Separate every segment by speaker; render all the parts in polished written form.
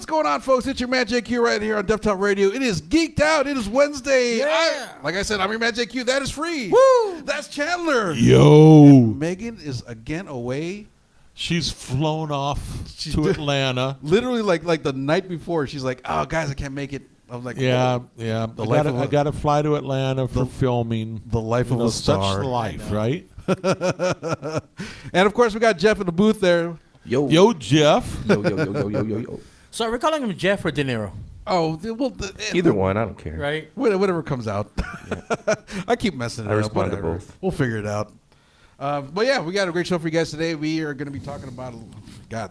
Speaker 1: going on, folks? It's your man JQ right here on Deaf Talk Radio. It is Geeked Out. It is Wednesday.
Speaker 2: Yeah.
Speaker 1: Like I said, I'm your man JQ. That is free.
Speaker 2: Woo!
Speaker 1: That's Chandler.
Speaker 3: Yo.
Speaker 1: Megan is again away.
Speaker 3: She's flown off to Atlanta.
Speaker 1: Literally, like the night before, she's like, "Oh, guys, I can't make it." I was like,
Speaker 3: Yeah.
Speaker 1: The
Speaker 3: I got to fly to Atlanta for filming.
Speaker 1: the life of a star.
Speaker 3: Such life, right?
Speaker 1: And of course, we got Jeff in the booth there.
Speaker 3: Yo, Jeff.
Speaker 4: Yo.
Speaker 2: So are we calling him Jeff or De Niro?
Speaker 1: Oh, well,
Speaker 4: Either one, I don't care.
Speaker 2: Right?
Speaker 1: whatever comes out. I keep messing it
Speaker 4: I
Speaker 1: up.
Speaker 4: respond to
Speaker 1: Whatever.
Speaker 4: both.
Speaker 1: We'll figure it out. But yeah, we got a great show for you guys today. We are going to be talking about, the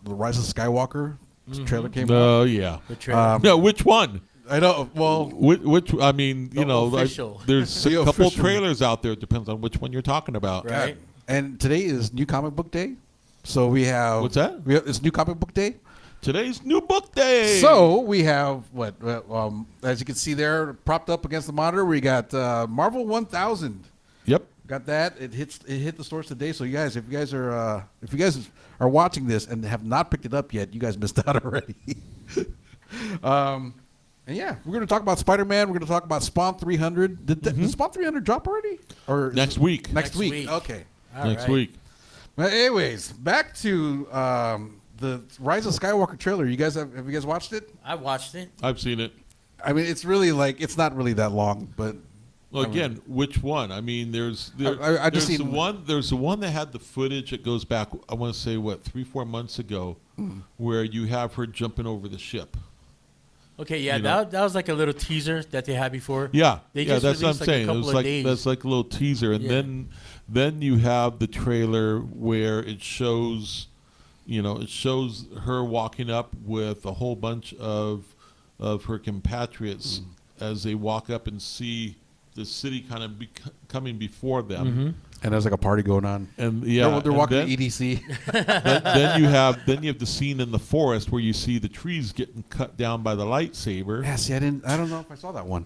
Speaker 1: Rise of Skywalker. This trailer came out.
Speaker 3: Oh, yeah.
Speaker 2: The trailer.
Speaker 3: No, which one?
Speaker 1: I know. Well,
Speaker 3: Which I mean,
Speaker 2: The official.
Speaker 3: there's
Speaker 1: The
Speaker 3: a couple
Speaker 1: official.
Speaker 3: trailers out there. It depends on which one you're talking about.
Speaker 2: Right.
Speaker 1: and today is New Comic Book Day. So we have.
Speaker 3: What's that?
Speaker 1: It's New Comic Book Day.
Speaker 3: Today's New Book Day.
Speaker 1: So we have as you can see there, propped up against the monitor, we got Marvel 1000.
Speaker 3: Yep.
Speaker 1: Got that. It hit the stores today. So you guys, if you guys are watching this and have not picked it up yet, you guys missed out already. And yeah, we're going to talk about Spider-Man. We're going to talk about Spawn 300. Did Spawn 300 drop already? Or
Speaker 3: Next week.
Speaker 1: Next week.
Speaker 2: week.
Speaker 1: Okay.
Speaker 2: All
Speaker 3: Next
Speaker 2: right.
Speaker 3: week.
Speaker 1: But anyways, back to the Rise of Skywalker trailer. You guys have you guys watched it?
Speaker 2: I watched it.
Speaker 3: I've seen it.
Speaker 1: I mean, it's really it's not really that long, but
Speaker 3: Well, again, which one? I mean, there's
Speaker 1: I just
Speaker 3: there's
Speaker 1: seen-
Speaker 3: the one that had the footage that goes back. I want to say 3-4 months ago, where you have her jumping over the ship.
Speaker 2: Okay, yeah,
Speaker 3: You know.
Speaker 2: that was like a little teaser that they had before.
Speaker 3: Yeah,
Speaker 2: They
Speaker 3: yeah,
Speaker 2: just
Speaker 3: that's what I'm
Speaker 2: released, like, a
Speaker 3: saying. It
Speaker 2: couple
Speaker 3: was
Speaker 2: of
Speaker 3: like
Speaker 2: days.
Speaker 3: that's like a little teaser, and
Speaker 2: Yeah.
Speaker 3: then you have the trailer where it shows, it shows her walking up with a whole bunch of her compatriots as they walk up and see the city kind of coming before them.
Speaker 1: and there's like a party going on.
Speaker 3: And yeah,
Speaker 1: they're
Speaker 3: and
Speaker 1: walking
Speaker 3: then,
Speaker 1: to EDC.
Speaker 3: then you have the scene in the forest where you see the trees getting cut down by the lightsaber.
Speaker 1: Yeah, see, I don't know if I saw that one.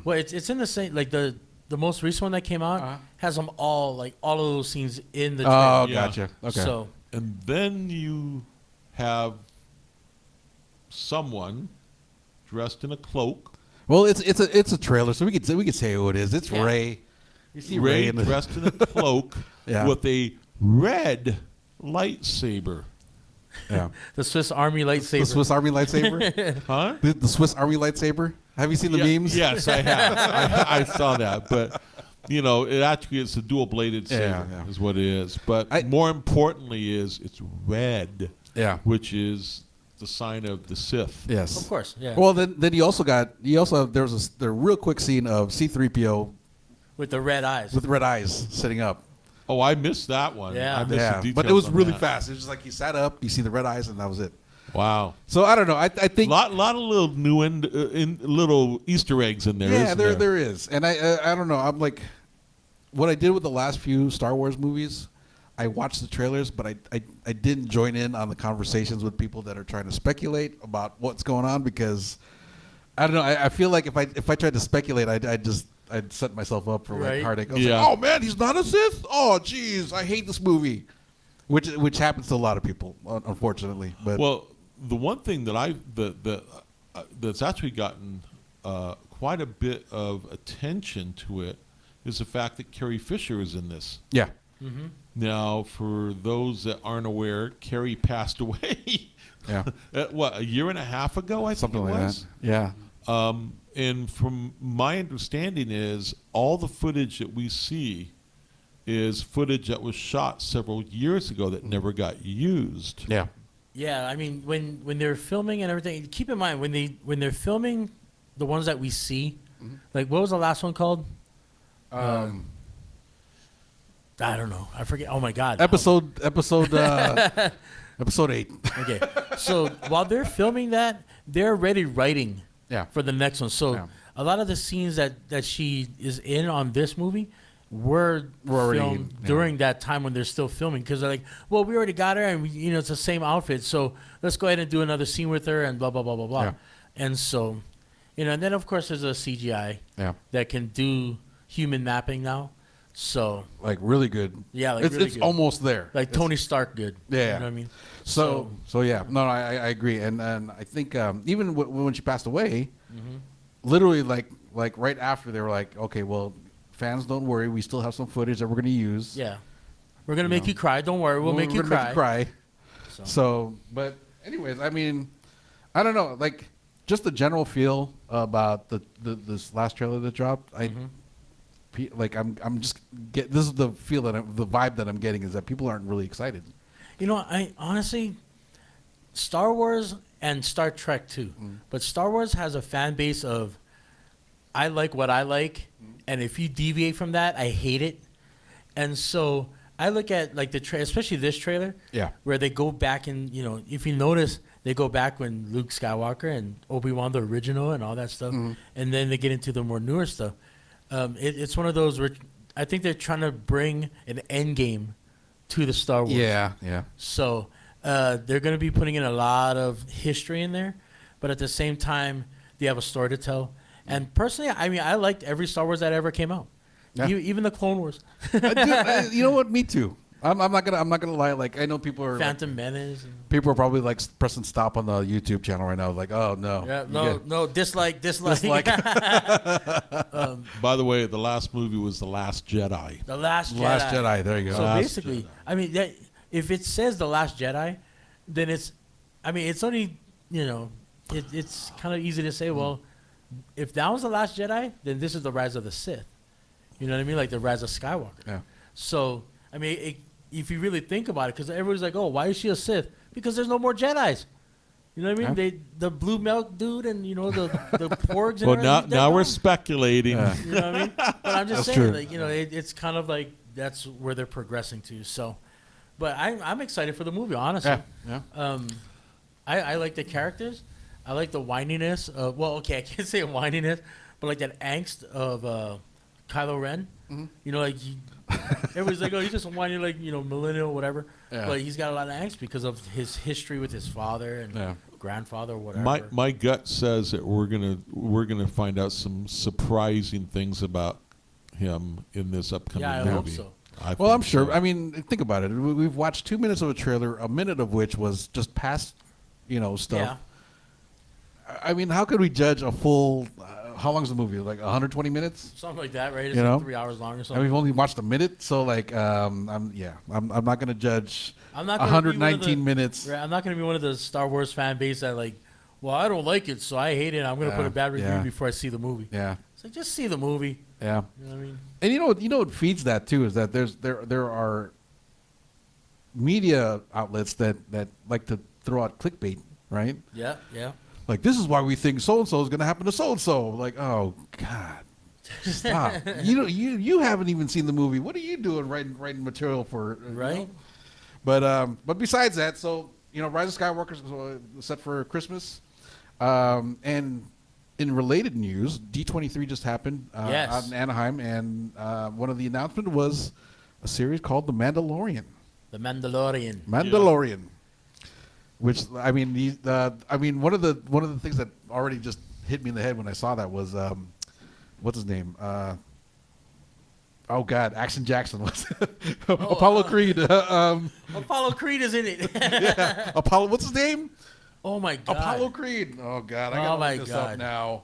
Speaker 2: Well, it's in the same, like the most recent one that came out has them all of those scenes in the trailer.
Speaker 1: Oh,
Speaker 3: Yeah.
Speaker 1: gotcha. Okay.
Speaker 2: So
Speaker 3: And then you have someone dressed in a cloak.
Speaker 1: well, it's a trailer, so we could say who it is. It's
Speaker 2: Yeah.
Speaker 1: Ray. You see
Speaker 3: Ray
Speaker 1: in the
Speaker 3: dressed in a cloak
Speaker 1: Yeah.
Speaker 3: with a red lightsaber.
Speaker 1: yeah.
Speaker 2: the Swiss Army lightsaber.
Speaker 1: The Swiss Army lightsaber.
Speaker 3: Huh?
Speaker 1: the Swiss Army lightsaber. Have you seen the
Speaker 3: Yeah,
Speaker 1: memes?
Speaker 3: Yes, I have. I saw that. But, it actually is a dual-bladed saber
Speaker 1: Yeah.
Speaker 3: is what it is. But more importantly it's red,
Speaker 1: Yeah.
Speaker 3: which is the sign of the Sith.
Speaker 1: Yes.
Speaker 2: Of course, yeah.
Speaker 1: Well, then you also there was the real quick scene of C-3PO
Speaker 2: with the red eyes.
Speaker 1: with red eyes sitting up.
Speaker 3: Oh, I missed that one.
Speaker 2: Yeah.
Speaker 3: I missed the details
Speaker 1: but it was
Speaker 3: on
Speaker 1: really
Speaker 3: that.
Speaker 1: fast. It was just like he sat up, you see the red eyes, and that was it.
Speaker 3: Wow.
Speaker 1: So I don't know. I think
Speaker 3: Lot of little little Easter eggs in there.
Speaker 1: yeah,
Speaker 3: isn't there?
Speaker 1: there is, and I don't know. I'm like, what I did with the last few Star Wars movies, I watched the trailers, but I didn't join in on the conversations with people that are trying to speculate about what's going on because I don't know. I feel like if I tried to speculate, I'd set myself up for like
Speaker 2: Right.
Speaker 1: heartache. I was
Speaker 3: Yeah.
Speaker 1: like, oh man, he's not a Sith. Oh jeez, I hate this movie, which happens to a lot of people, unfortunately. But
Speaker 3: Well, the one thing that that's actually gotten quite a bit of attention to it is the fact that Carrie Fisher is in this.
Speaker 1: yeah,
Speaker 3: Now, for those that aren't aware, Carrie passed away.
Speaker 1: yeah,
Speaker 3: A year and a half ago, I
Speaker 1: something
Speaker 3: think it
Speaker 1: like
Speaker 3: was.
Speaker 1: that. Yeah.
Speaker 3: And from my understanding is all the footage that we see is footage that was shot several years ago that never got used.
Speaker 1: Yeah.
Speaker 2: Yeah, I mean when they're filming and everything, keep in mind when they're filming the ones that we see, like what was the last one called? I don't know. I forget. Oh my God.
Speaker 1: Episode 8.
Speaker 2: Okay. So while they're filming that, they're already writing
Speaker 1: Yeah.
Speaker 2: for the next one. So
Speaker 1: Yeah.
Speaker 2: a lot of the scenes that she is in on this movie were
Speaker 1: already
Speaker 2: filmed
Speaker 1: in, yeah.
Speaker 2: during that time when they're still filming because they're like, well, we already got her and it's the same outfit, so let's go ahead and do another scene with her and blah blah blah blah blah.
Speaker 1: Yeah.
Speaker 2: And so, and then of course there's a CGI
Speaker 1: Yeah.
Speaker 2: that can do human mapping now. So
Speaker 1: like really good.
Speaker 2: Yeah, like
Speaker 1: it's
Speaker 2: really
Speaker 1: it's
Speaker 2: good.
Speaker 1: almost there.
Speaker 2: Like Tony Stark good.
Speaker 1: Yeah.
Speaker 2: You know what I mean?
Speaker 1: So yeah, no, I agree, and I think even when she passed away, literally like right after they were like, okay, well, fans, don't worry, we still have some footage that we're going to use.
Speaker 2: Yeah. We're going to make you cry. Don't worry. We'll make you
Speaker 1: gonna
Speaker 2: cry.
Speaker 1: Make you cry. So, but anyways, I mean, I don't know, like just the general feel about this last trailer that dropped. Like I'm just this is the feel that the vibe that I'm getting is that people aren't really excited.
Speaker 2: You know, I honestly, Star Wars and Star Trek too, but Star Wars has a fan base of, I like what I like, and if you deviate from that, I hate it. And so I look at like especially this trailer, where they go back and, you know, if you notice, they go back when Luke Skywalker and Obi-Wan, the original, and all that stuff, and then they get into the more newer stuff. It's one of those where I think they're trying to bring an end game to the Star Wars.
Speaker 1: Yeah.
Speaker 2: So they're going to be putting in a lot of history in there, but at the same time, they have a story to tell. And personally, I mean, I liked every Star Wars that ever came out, even the Clone Wars.
Speaker 1: Dude, you know what? Me too. I'm not gonna lie. Like I know people are
Speaker 2: Phantom Menace.
Speaker 1: People are probably like pressing stop on the YouTube channel right now. Like, oh no.
Speaker 2: Yeah, no, dislike.
Speaker 3: By the way, the last movie was The Last Jedi.
Speaker 2: The Last Jedi.
Speaker 1: Last Jedi. There you go.
Speaker 2: So
Speaker 3: Last
Speaker 2: basically,
Speaker 3: Jedi.
Speaker 2: I mean, if it says The Last Jedi, then it's only, you know, it's kind of easy to say, well, if that was The Last Jedi, then this is the Rise of the Sith. You know what I mean? Like the Rise of Skywalker.
Speaker 1: Yeah.
Speaker 2: So, I mean, if you really think about it, because everybody's like, oh, why is she a Sith? Because there's no more Jedis. You know what I mean? The blue milk dude and, you know, the porgs.
Speaker 3: Well,
Speaker 2: and
Speaker 3: now we're speculating.
Speaker 2: You know what I mean? But I'm just
Speaker 1: That's
Speaker 2: saying,
Speaker 1: true.
Speaker 2: like, you know, it's kind of like that's where they're progressing to. So, but I'm excited for the movie, honestly.
Speaker 1: Yeah.
Speaker 2: I like the characters. I like the whininess. Well, okay, I can't say whininess, but like that angst of Kylo Ren. You know, like everybody's like, oh, he's just a whiny, like, you know, millennial, whatever.
Speaker 1: Yeah.
Speaker 2: But he's got a lot of angst because of his history with his father and grandfather, or whatever.
Speaker 3: My gut says that we're gonna find out some surprising things about him in this upcoming movie.
Speaker 2: I hope so.
Speaker 1: Well, I'm sure. I mean, think about it. We've watched 2 minutes of a trailer, a minute of which was just past, you know, stuff.
Speaker 2: Yeah.
Speaker 1: I mean, how could we judge a full? How long's the movie? Like 120 minutes?
Speaker 2: Something like that, right? It's
Speaker 1: You
Speaker 2: like
Speaker 1: know?
Speaker 2: 3 hours long or
Speaker 1: And
Speaker 2: something.
Speaker 1: we've only watched a minute, so like, I'm not gonna judge
Speaker 2: I'm not gonna be one of
Speaker 1: 119 minutes.
Speaker 2: Right, I'm not going to be one of the Star Wars fan base that like, well, I don't like it, so I hate it. I'm going to put a bad review before I see the movie.
Speaker 1: Yeah,
Speaker 2: It's like, just see the movie.
Speaker 1: yeah.
Speaker 2: You know what I mean?
Speaker 1: And you know what feeds that too is that there are media outlets that like to throw out clickbait, right?
Speaker 2: Yeah.
Speaker 1: Like, this is why we think so and so is going to happen to so and so. Like, oh God, stop! you haven't even seen the movie. What are you doing writing material for?
Speaker 2: Right.
Speaker 1: You know? But besides that, so you know, Rise of Skywalker is set for Christmas, and in related news, D23 just happened out in Anaheim, and one of the announcements was a series called The Mandalorian.
Speaker 2: The Mandalorian.
Speaker 1: Mandalorian. Which I mean, one of the things that already just hit me in the head when I saw that was what's his name? Oh God, Action Jackson was Apollo Creed.
Speaker 2: Apollo Creed is in it.
Speaker 1: Yeah, Apollo. What's his name?
Speaker 2: Oh my God.
Speaker 1: Apollo Creed. Oh God, I gotta look this up now.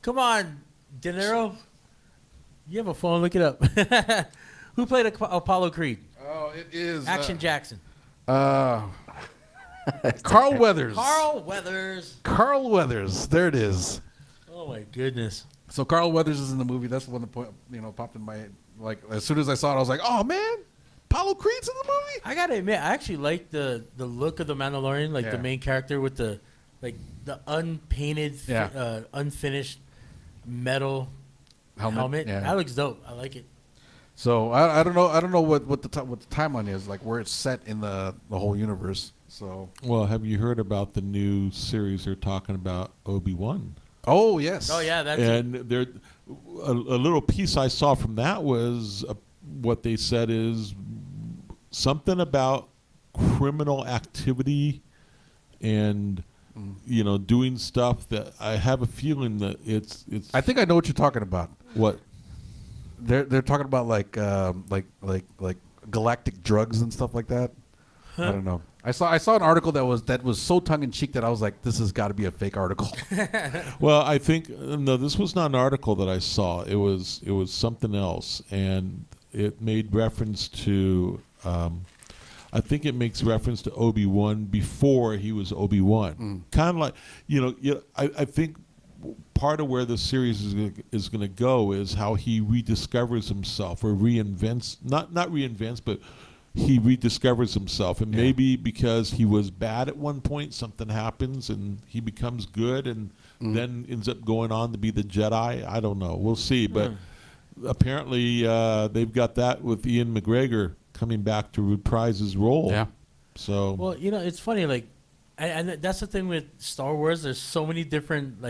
Speaker 2: Come on, De Niro. You have a phone? Look it up. Who played Apollo Creed?
Speaker 1: Oh, it is
Speaker 2: Action Jackson.
Speaker 1: Carl Weathers.
Speaker 2: Carl Weathers.
Speaker 1: Carl Weathers. There it is.
Speaker 2: Oh my goodness.
Speaker 1: So Carl Weathers is in the movie. That's the one that popped in my, like, as soon as I saw it, I was like, oh man, Apollo Creed's in the movie.
Speaker 2: I gotta admit, I actually like the look of the Mandalorian, like the main character with the unpainted, unfinished metal helmet.
Speaker 1: Yeah.
Speaker 2: That looks dope. I like it.
Speaker 1: So I don't know what the timeline is, like where it's set in the whole universe. So
Speaker 3: Well, have you heard about the new series they're talking about, Obi-Wan?
Speaker 1: oh yes,
Speaker 2: Oh yeah, that's
Speaker 3: And there, a little piece I saw from that was what they said is something about criminal activity and you know, doing stuff that I have a feeling that it's.
Speaker 1: I think I know what you're talking about.
Speaker 3: What?
Speaker 1: they're talking about like galactic drugs and stuff like that. I don't know. I saw an article that was so tongue in cheek that I was like, this has got to be a fake article.
Speaker 3: Well, I think no, this was not an article that I saw. It was something else, and it made reference to. I think it makes reference to Obi-Wan before he was Obi-Wan. Kind of like I think part of where the series is going to go is how he rediscovers himself or reinvents, not reinvents, but he rediscovers himself, and maybe because he was bad at one point, something happens and he becomes good, and then ends up going on to be the Jedi. I don't know. We'll see. But apparently they've got that with Ian McGregor coming back to reprise his role.
Speaker 1: Yeah.
Speaker 3: So
Speaker 2: well, it's funny. Like, and that's the thing with Star Wars. There's so many different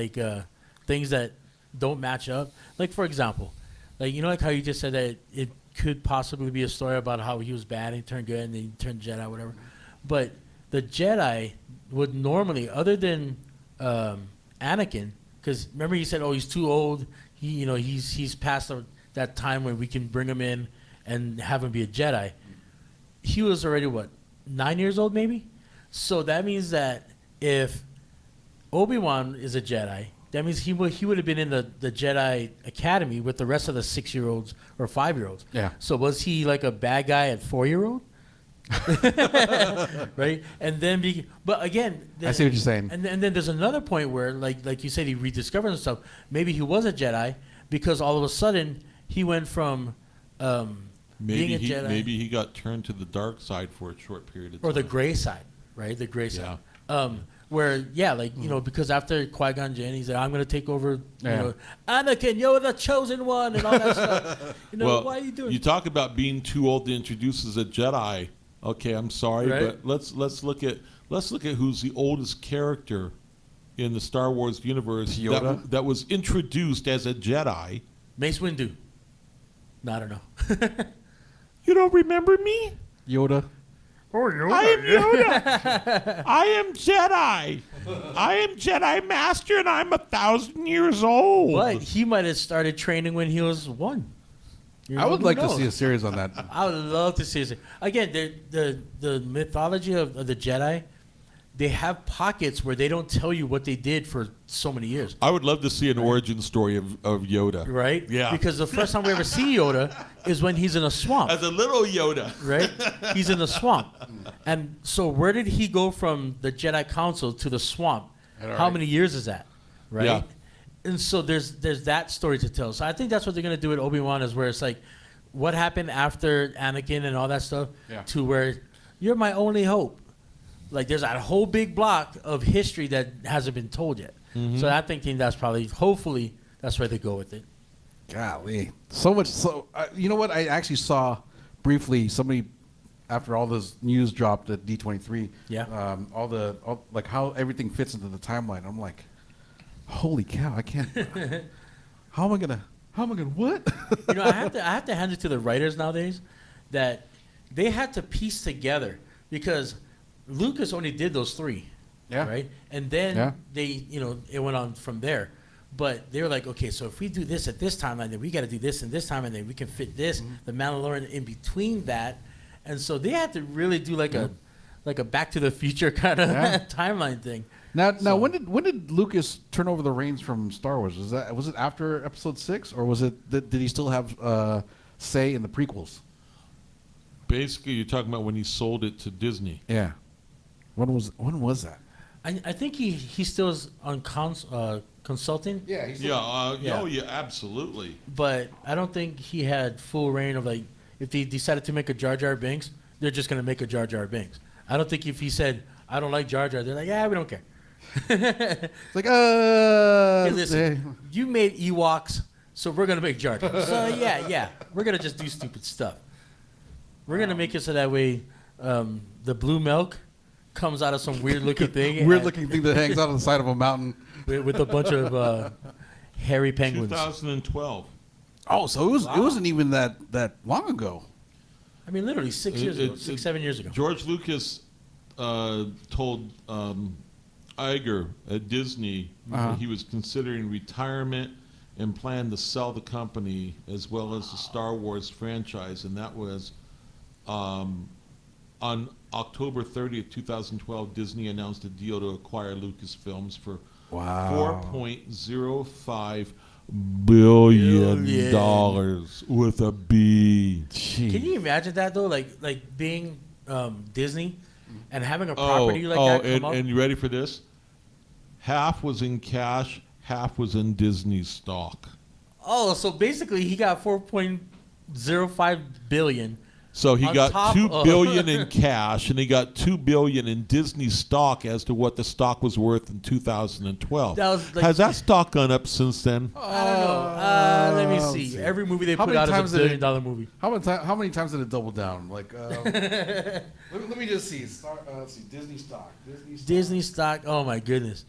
Speaker 2: things that don't match up. Like, for example, like how you just said that it could possibly be a story about how he was bad and he turned good and then he turned Jedi, whatever. But the Jedi would normally, other than Anakin, because remember he said, "Oh, he's too old. He's past that time when we can bring him in and have him be a Jedi." He was already 9 years old, maybe. So that means that if Obi-Wan is a Jedi, that means he would have been in the Jedi Academy with the rest of the 6-year-olds or 5-year-olds.
Speaker 1: Yeah.
Speaker 2: So was he like a bad guy at 4-year-old? Right? And then, but again,
Speaker 1: I see what you're saying.
Speaker 2: And then there's another point where, like you said, he rediscovered himself. Maybe he was a Jedi because all of a sudden he went from being a Jedi.
Speaker 3: Maybe he got turned to the dark side for a short period of time.
Speaker 2: Or the gray side, right? The gray side. Where, because after Qui-Gon Jinn, he said, "I'm going to take over, Anakin, you're the chosen one," and all that stuff.
Speaker 3: Well,
Speaker 2: why are you doing
Speaker 3: You talk about being too old to introduce as a Jedi. Okay, I'm sorry,
Speaker 2: Right.
Speaker 3: but let's look at who's the oldest character in the Star Wars universe
Speaker 1: Yoda?
Speaker 3: that was introduced as a Jedi.
Speaker 2: Mace Windu. No, I don't know.
Speaker 3: You don't remember me?
Speaker 1: Yoda.
Speaker 2: Oh, Yoda.
Speaker 3: I am Yoda. I am Jedi. I am Jedi Master, and I'm 1,000 years old.
Speaker 2: But he might have started training when he was 1.
Speaker 1: I would like to see a series on that.
Speaker 2: I would love to see it. Again, the mythology of the Jedi, they have pockets where they don't tell you what they did for so many years.
Speaker 3: I would love to see an origin story of Yoda.
Speaker 2: Right?
Speaker 3: Yeah.
Speaker 2: Because the first time we ever see Yoda is when he's in a swamp.
Speaker 3: As a little Yoda.
Speaker 2: Right? He's in the swamp. And so where did he go from the Jedi Council to the swamp? How many years is that? Right?
Speaker 3: Yeah.
Speaker 2: And so there's that story to tell. So I think that's what they're going to do with Obi-Wan, is where it's like, what happened after Anakin and all that stuff, to where you're my only hope. Like, there's that whole big block of history that hasn't been told yet. So I think that's probably, hopefully, that's where they go with it.
Speaker 1: Golly, so much. So you know what? I actually saw briefly somebody after all this news dropped at D23.
Speaker 2: Yeah.
Speaker 1: All like how everything fits into the timeline. I'm like, holy cow! I can't. How am I gonna what?
Speaker 2: I have to hand it to the writers nowadays that they had to piece together, because Lucas only did those 3.
Speaker 1: Yeah.
Speaker 2: Right. And then they, it went on from there. But they were like, okay, so if we do this at this timeline, then we got to do this and this time, and then we can fit this, the Mandalorian in between that. And so they had to really do like a Back to the Future kind of timeline thing.
Speaker 1: Now, when did Lucas turn over the reins from Star Wars? Was it after Episode 6, or was it did he still have say in the prequels?
Speaker 3: Basically, you're talking about when he sold it to Disney.
Speaker 1: Yeah. When was that?
Speaker 2: I think he still is on consulting.
Speaker 1: Yeah.
Speaker 3: Yeah, absolutely.
Speaker 2: But I don't think he had full reign of, like, if they decided to make a Jar Jar Binks, they're just going to make a Jar Jar Binks. I don't think if he said, "I don't like Jar Jar," they're like, "Yeah, we don't care."
Speaker 1: It's like,
Speaker 2: Hey, listen, you made Ewoks, so we're going to make Jar Jar. So, yeah, we're going to just do stupid stuff. We're going to make it so that way the blue milk comes out of some weird-looking thing.
Speaker 1: Weird-looking thing that hangs out on the side of a mountain.
Speaker 2: With a bunch of hairy penguins.
Speaker 3: 2012.
Speaker 1: Oh, so it wasn't even that long ago.
Speaker 2: I mean, literally 6 years ago, 7 years ago.
Speaker 3: George Lucas told Iger at Disney that he was considering retirement and planned to sell the company as well as the Star Wars franchise, and that was on October 30th, 2012, Disney announced a deal to acquire Lucasfilms for $4.05 billion dollars with a B.
Speaker 2: Can you imagine that though? Like being Disney and having a property like that come up.
Speaker 3: And you ready for this? Half was in cash, half was in Disney stock.
Speaker 2: Oh, so basically he got 4.05 billion.
Speaker 3: So he
Speaker 2: On
Speaker 3: got
Speaker 2: top
Speaker 3: $2
Speaker 2: of-
Speaker 3: billion in cash, and he got $2 billion in Disney stock as to what the stock was worth in 2012.
Speaker 2: That was like-
Speaker 3: Has that stock gone up since then?
Speaker 2: I don't know. Let me see. Every movie they
Speaker 1: How
Speaker 2: put
Speaker 1: many
Speaker 2: out is
Speaker 1: times
Speaker 2: a
Speaker 1: did
Speaker 2: $1 billion movie.
Speaker 1: How many times did it double down? Like, let me just see. Let's see. Disney stock.
Speaker 2: Disney stock. Oh my goodness.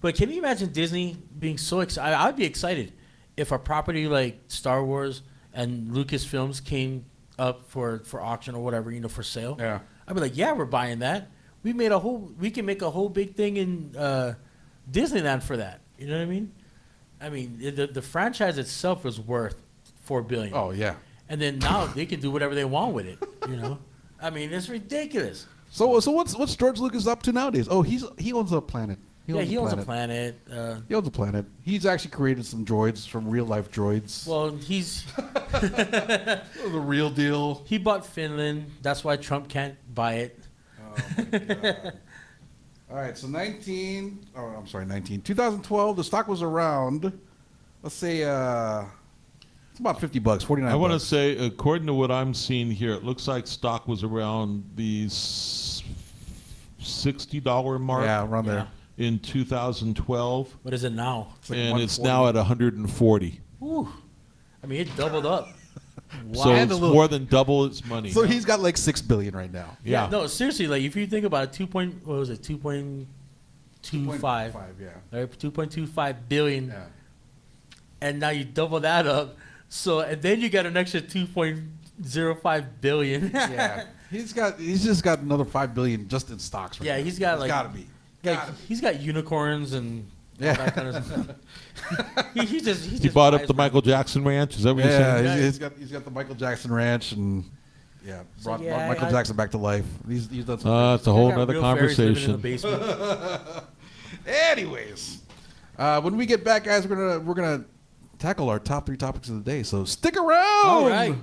Speaker 2: But can you imagine Disney being so excited? I'd be excited if a property like Star Wars and Lucasfilms came up for auction or whatever, for sale.
Speaker 1: Yeah.
Speaker 2: I'd be like, yeah, we're buying that. We can make a whole big thing in Disneyland for that. You know what I mean? I mean, the franchise itself was worth $4 billion.
Speaker 1: Oh yeah.
Speaker 2: And then now they can do whatever they want with it. I mean, it's ridiculous.
Speaker 1: So what's George Lucas up to nowadays? Oh, he owns a planet.
Speaker 2: He owns a planet.
Speaker 1: He owns a planet. He's actually created some droids from real life droids.
Speaker 2: Well, he's
Speaker 1: the real deal.
Speaker 2: he bought Finland. That's why Trump can't buy it.
Speaker 1: Oh my God. All right, so 2012, the stock was around, let's say, it's about $50, 49.
Speaker 3: I want to say, according to what I'm seeing here, it looks like stock was around the $60 mark.
Speaker 1: Yeah, around there.
Speaker 3: In 2012,
Speaker 2: What is it now?
Speaker 1: like
Speaker 3: and it's
Speaker 1: 140.
Speaker 3: now at 140.
Speaker 2: Whew. I mean, it doubled up. Wow.
Speaker 3: So
Speaker 1: And
Speaker 3: it's
Speaker 1: a little-
Speaker 3: more than double its money.
Speaker 1: So he's got like $6 billion right now.
Speaker 3: yeah.
Speaker 2: No, seriously, like if you think about it, 2.25,
Speaker 1: 2.5, yeah.
Speaker 2: right? 2.25 billion,
Speaker 1: Yeah.
Speaker 2: and now you double that up. So and then you got an extra 2.05 billion.
Speaker 1: Yeah. He's just got another $5 billion just in stocks right
Speaker 2: Yeah,
Speaker 1: now.
Speaker 2: he's got,
Speaker 1: It's
Speaker 2: like-
Speaker 1: gotta be.
Speaker 2: Like,
Speaker 1: Gotta be.
Speaker 2: he's got unicorns and
Speaker 1: Yeah.
Speaker 2: all that kind of stuff. he
Speaker 3: He bought up the Michael Jackson Ranch. Is that what you're
Speaker 1: Yeah,
Speaker 3: saying?
Speaker 1: he's got the Michael Jackson Ranch and brought
Speaker 2: yeah,
Speaker 1: Michael Jackson back to life. He's done some.
Speaker 3: That's a whole other conversation.
Speaker 1: Anyways, when we get back, guys, we're gonna tackle our top 3 topics of the day. So stick around.
Speaker 2: All right.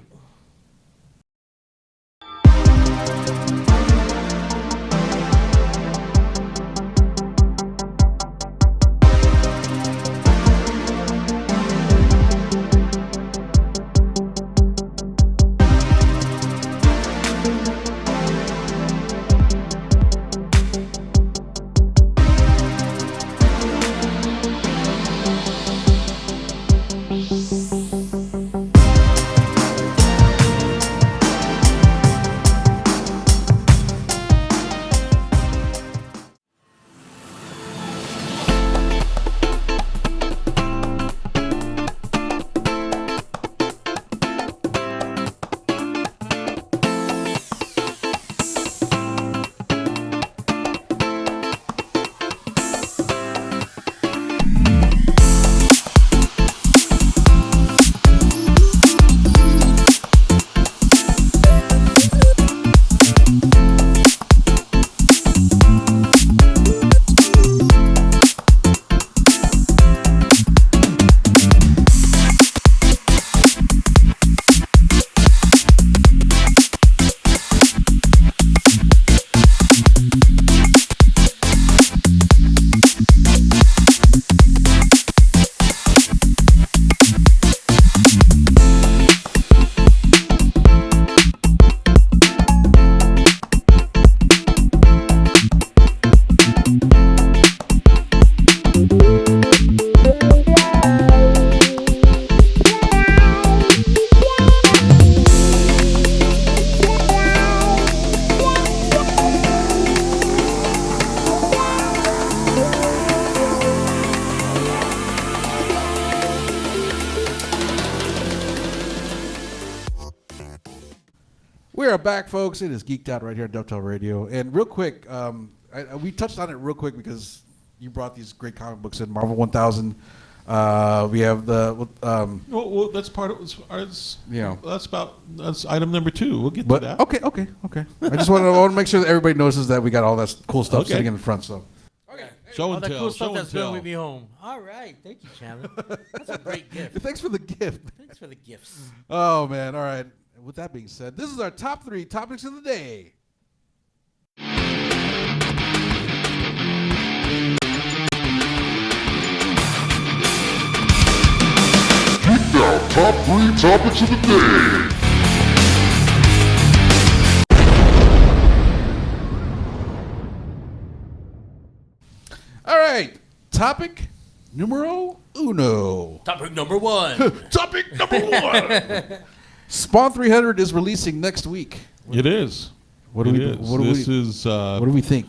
Speaker 1: We are back, folks. It is Geeked Out right here on Dovetail Radio. And real quick, we touched on it real quick because you brought these great comic books in. Marvel 1000 We have the
Speaker 3: Well, that's part of ours. That's item number 2. We'll get to that.
Speaker 1: Okay. I just want to make sure that everybody notices that we got all that cool stuff
Speaker 3: Okay.
Speaker 1: sitting in the front. So
Speaker 3: Show
Speaker 2: All
Speaker 3: and
Speaker 2: that
Speaker 3: tell.
Speaker 2: cool
Speaker 3: Show
Speaker 2: stuff
Speaker 3: and
Speaker 2: that's going
Speaker 3: tell.
Speaker 2: with me home. All right. Thank you, Chandler. That's a great gift.
Speaker 1: thanks for the gift.
Speaker 2: Thanks for the gifts.
Speaker 1: Oh man! All right. With that being said, this is our top 3 topics of the day.
Speaker 5: Geeked Out Top 3 Topics of the Day.
Speaker 1: All right. Topic numero uno.
Speaker 2: Topic number 1.
Speaker 1: Topic number 1. Spawn 300 is releasing next week.
Speaker 3: It is.
Speaker 1: What do
Speaker 3: It
Speaker 1: we?
Speaker 3: is.
Speaker 1: What do
Speaker 3: This
Speaker 1: we?
Speaker 3: is.
Speaker 1: What do we think?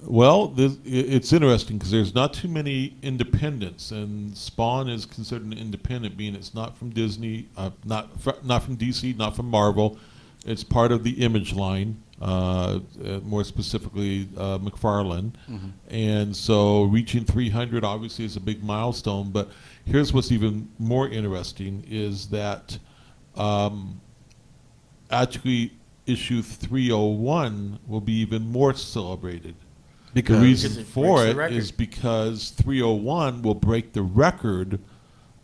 Speaker 3: Well, it's interesting because there's not too many independents, and Spawn is considered an independent, being it's not from Disney, not from DC, not from Marvel. It's part of the Image line, more specifically McFarlane. And so reaching 300 obviously is a big milestone, but here's what's even more interesting is that actually issue 301 will be even more celebrated. The reason
Speaker 2: Because it
Speaker 3: for
Speaker 2: breaks the
Speaker 3: it
Speaker 2: record.
Speaker 3: is because 301 will break the record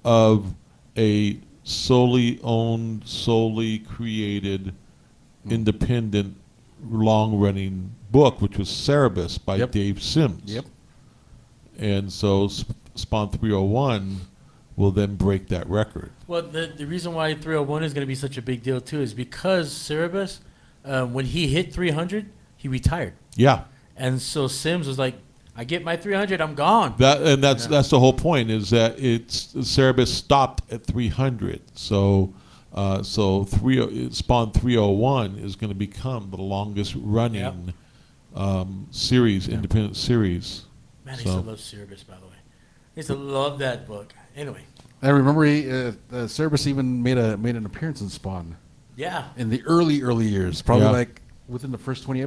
Speaker 3: of a solely owned, solely created, independent, long-running book, which was Cerebus by
Speaker 1: Yep.
Speaker 3: Dave Sims.
Speaker 1: Yep.
Speaker 3: And so Spawn 301 will then break that record.
Speaker 2: Well, the reason why 301 is going to be such a big deal, too, is because Cerebus, when he hit 300, he retired.
Speaker 3: Yeah.
Speaker 2: And so Sims was like, I get my 300, I'm gone.
Speaker 3: That's the whole point, is that Cerebus stopped at 300. So Spawn 301 is going to become the longest running series, independent series.
Speaker 2: Man, I used to love Cerebus, by the way. I used to love that book. Anyway,
Speaker 1: I remember Cerebus even made an appearance in Spawn
Speaker 2: yeah.
Speaker 1: in the early years, probably
Speaker 3: Yeah.
Speaker 1: like within the first 20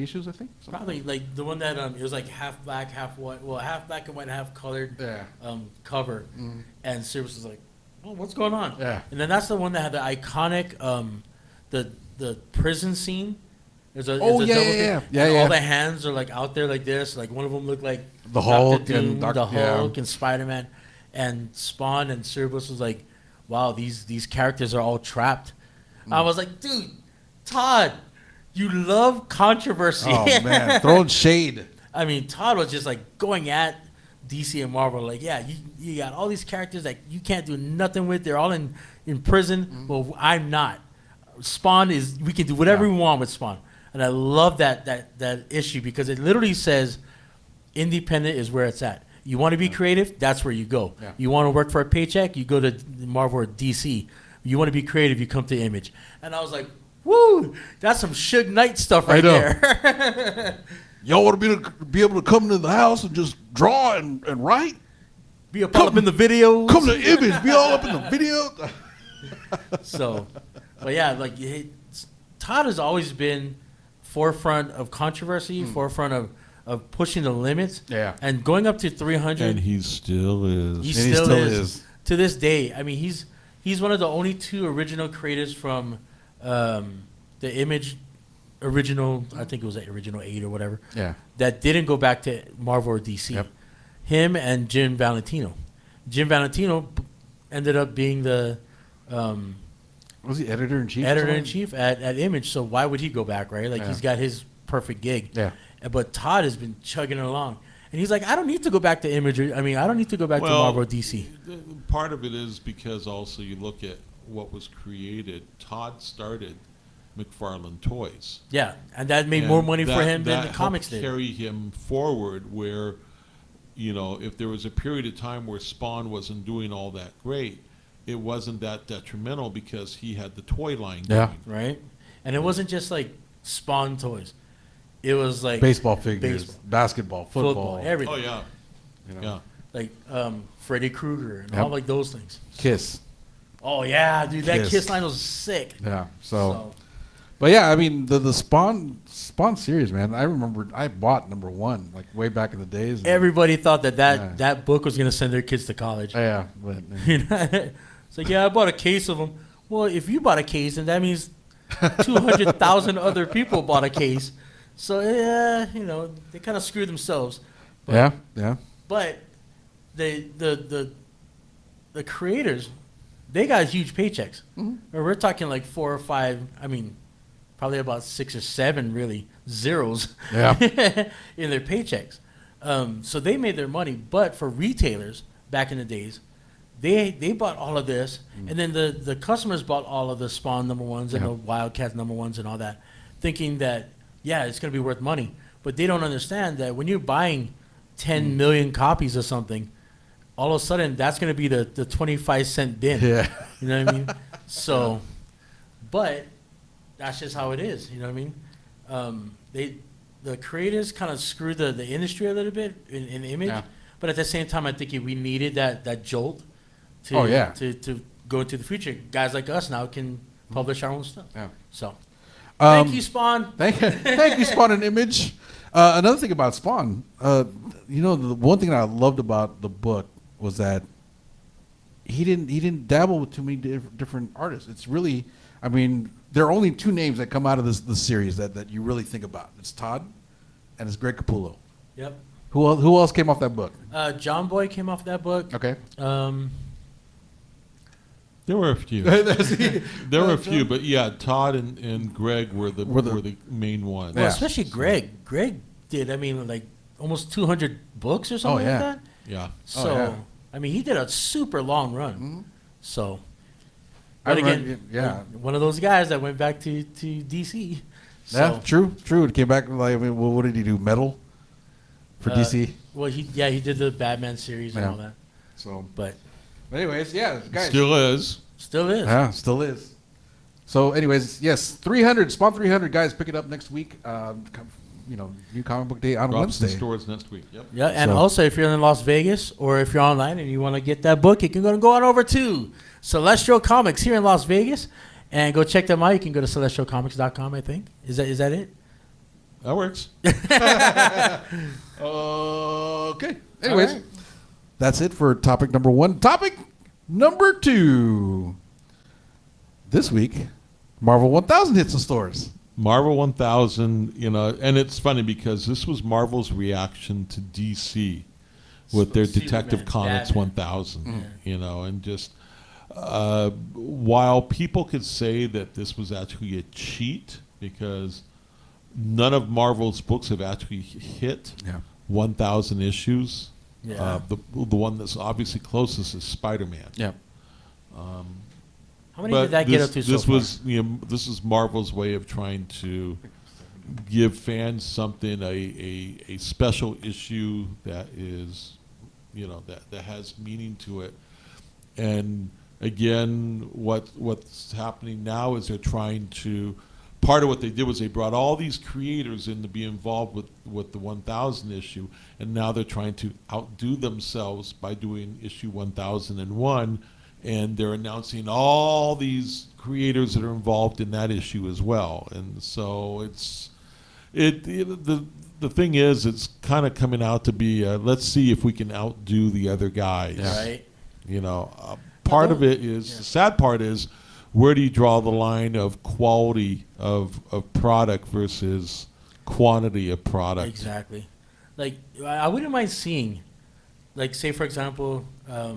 Speaker 1: issues, I think.
Speaker 2: Probably like the one that it was like half black, half white. Well, half black and white, half colored
Speaker 1: Yeah.
Speaker 2: cover. And Cerebus was like, "Oh, what's going on?"
Speaker 1: Yeah.
Speaker 2: And then that's the one that had the iconic the prison scene. There's a double thing,
Speaker 1: Yeah,
Speaker 2: and
Speaker 1: yeah.
Speaker 2: all the hands are like out there like this. Like one of them looked like
Speaker 1: The Hulk
Speaker 2: Dr. Doom,
Speaker 1: and
Speaker 2: the
Speaker 1: yeah.
Speaker 2: Hulk and Spider-Man, and Spawn and Cerebus was like, "Wow, these characters are all trapped." I was like, "Dude, Todd, you love controversy."
Speaker 1: Oh man, throwing shade.
Speaker 2: I mean, Todd was just like going at DC and Marvel, like, yeah, you got all these characters that you can't do nothing with. They're all in prison. Well, I'm not. Spawn is, we can do whatever we want with Spawn. And I love that issue because it literally says independent is where it's at. You want to be creative, that's where you go.
Speaker 1: Yeah.
Speaker 2: You want to work for a paycheck, you go to Marvel or DC. You want to be creative, you come to Image. And I was like, woo, that's some Suge Knight stuff right
Speaker 1: know.
Speaker 2: there.
Speaker 1: Y'all want to be able to come into the house and just draw and write?
Speaker 2: Be a all up in the videos.
Speaker 1: Come to Image, be all up in the video.
Speaker 2: So, but yeah, like Todd has always been forefront of controversy, forefront of pushing the limits.
Speaker 1: Yeah.
Speaker 2: And going up to 300.
Speaker 3: And he still is.
Speaker 2: He
Speaker 1: he
Speaker 2: still,
Speaker 1: still
Speaker 2: is.
Speaker 1: is.
Speaker 2: To this day. I mean, he's one of the only 2 original creators from the Image original, I think it was the original 8 or whatever,
Speaker 1: Yeah.
Speaker 2: that didn't go back to Marvel or DC.
Speaker 1: Yep.
Speaker 2: Him and Jim Valentino. Jim Valentino ended up being the
Speaker 1: Was he editor-in-chief?
Speaker 2: editor-in-chief at Image, so why would he go back, right? Like,
Speaker 1: Yeah.
Speaker 2: he's got his perfect gig.
Speaker 1: Yeah.
Speaker 2: But Todd has been chugging it along. And he's like, I don't need to go back to Image. I mean, I don't need to go back to Marvel or DC.
Speaker 3: Part of it is because also you look at what was created. Todd started McFarlane Toys.
Speaker 2: Yeah, and that made
Speaker 3: And
Speaker 2: more money for
Speaker 3: that-
Speaker 2: him than
Speaker 3: that
Speaker 2: the comics
Speaker 3: helped
Speaker 2: did.
Speaker 3: carry him forward where, if there was a period of time where Spawn wasn't doing all that great, it wasn't that detrimental because he had the toy line
Speaker 1: Yeah.
Speaker 3: going.
Speaker 2: Right? And it wasn't just like Spawn toys. It was like
Speaker 1: Baseball figures,
Speaker 2: Baseball.
Speaker 1: basketball, football.
Speaker 2: everything.
Speaker 3: Oh, yeah.
Speaker 1: You know.
Speaker 3: Yeah.
Speaker 2: Like Freddy Krueger and
Speaker 1: Yep.
Speaker 2: all like those things.
Speaker 1: Kiss.
Speaker 2: Oh yeah, dude, that
Speaker 1: Kiss.
Speaker 2: Kiss line was sick.
Speaker 1: Yeah. So But yeah, I mean the Spawn series, man. I remember I bought number 1 like way back in the days. and-
Speaker 2: Everybody thought that
Speaker 1: Yeah.
Speaker 2: that book was gonna send their kids to college.
Speaker 1: yeah, but
Speaker 2: You know? It's like, yeah, I bought a case of them. Well, if you bought a case, then that means 200,000 other people bought a case. So yeah, you know, they kind of screwed themselves. But,
Speaker 1: yeah.
Speaker 2: But the creators, they got huge paychecks. Or we're talking like 4 or 5. I mean, probably about 6 or 7 really zeros.
Speaker 1: Yeah.
Speaker 2: In their paychecks. So they made their money. But for retailers back in the days, they bought all of this, and then the customers bought all of the Spawn number 1s and
Speaker 1: Yeah.
Speaker 2: the Wildcats number 1s and all that, thinking that yeah, it's going to be worth money. But they don't understand that when you're buying 10 million copies of something, all of a sudden that's going to be the 25-cent bin.
Speaker 1: Yeah.
Speaker 2: You know what I mean? So, but that's just how it is. You know what I mean? The creators kind of screw the industry a little bit in image,
Speaker 1: Yeah.
Speaker 2: but at the same time, I think we needed that jolt to
Speaker 1: Oh, yeah.
Speaker 2: to go into the future. Guys like us now can publish our own stuff.
Speaker 1: Yeah.
Speaker 2: So, thank you, Spawn.
Speaker 1: Thank you, Spawn and Image. Another thing about Spawn, you know, the one thing that I loved about the book was that he didn't dabble with too many different artists. It's really, I mean, there are only 2 names that come out of this series that you really think about. It's Todd, and it's Greg Capullo.
Speaker 2: Yep.
Speaker 1: Who else came off that book?
Speaker 2: John Boy came off that book.
Speaker 1: Okay.
Speaker 3: There were a few. There were a few, but yeah, Todd and Greg were the main ones.
Speaker 2: Well,
Speaker 1: Yeah.
Speaker 2: especially Greg. Greg did, I mean, like almost 200 books or something
Speaker 1: yeah.
Speaker 2: like that.
Speaker 3: Yeah.
Speaker 2: So,
Speaker 1: yeah.
Speaker 2: I mean, he did a super long run. So,
Speaker 1: I
Speaker 2: but
Speaker 1: remember-
Speaker 2: again,
Speaker 1: yeah.
Speaker 2: one of those guys that went back to DC. So,
Speaker 1: Yeah, true. It came back like, I mean, what did he do? Metal for DC.
Speaker 2: Well, he did the Batman series and
Speaker 1: Yeah.
Speaker 2: all that.
Speaker 1: So,
Speaker 2: But
Speaker 1: anyways, yeah, guys.
Speaker 3: Still is.
Speaker 2: still is.
Speaker 1: Yeah, still is. So, anyways, yes, 300 Spawn 300 guys, pick it up next week. You know, new comic book day on
Speaker 3: Drops in
Speaker 1: Wednesday.
Speaker 3: stores next week. Yep.
Speaker 2: Yeah, and
Speaker 1: So-
Speaker 2: also if you're in Las Vegas or if you're online and you want to get that book, you can go on over to Celestial Comics here in Las Vegas and go check them out. You can go to celestialcomics.com, I think. Is that it?
Speaker 3: That works.
Speaker 1: Okay. Anyways,
Speaker 2: right.
Speaker 1: that's it for topic number 1. Topic number 2. This week, Marvel 1000 hits the stores.
Speaker 3: Marvel 1000, you know, and it's funny because this was Marvel's reaction to DC with their
Speaker 2: Superman,
Speaker 3: Detective Comics
Speaker 2: Batman.
Speaker 3: 1000, you know, and just while people could say that this was actually a cheat because none of Marvel's books have actually hit
Speaker 1: Yeah.
Speaker 3: 1000 issues.
Speaker 2: Yeah.
Speaker 3: The one that's obviously closest is Spider-Man.
Speaker 1: Yeah.
Speaker 2: How many did that get up to so
Speaker 3: this
Speaker 2: far?
Speaker 3: was, you know, this is Marvel's way of trying to give fans something, a special issue that is, you know, that has meaning to it. And again, what's happening now is they're trying to. Part of what they did was they brought all these creators in to be involved with the 1000 issue, and now they're trying to outdo themselves by doing issue 1001. And they're announcing all these creators that are involved in that issue as well. And so the thing is, it's kind of coming out to be, let's see if we can outdo the other guys.
Speaker 2: Right.
Speaker 3: You know, part of it is, the sad part is, where do you draw the line of quality of product versus quantity of product?
Speaker 2: Exactly. Like, I wouldn't mind seeing, like, say, for example, I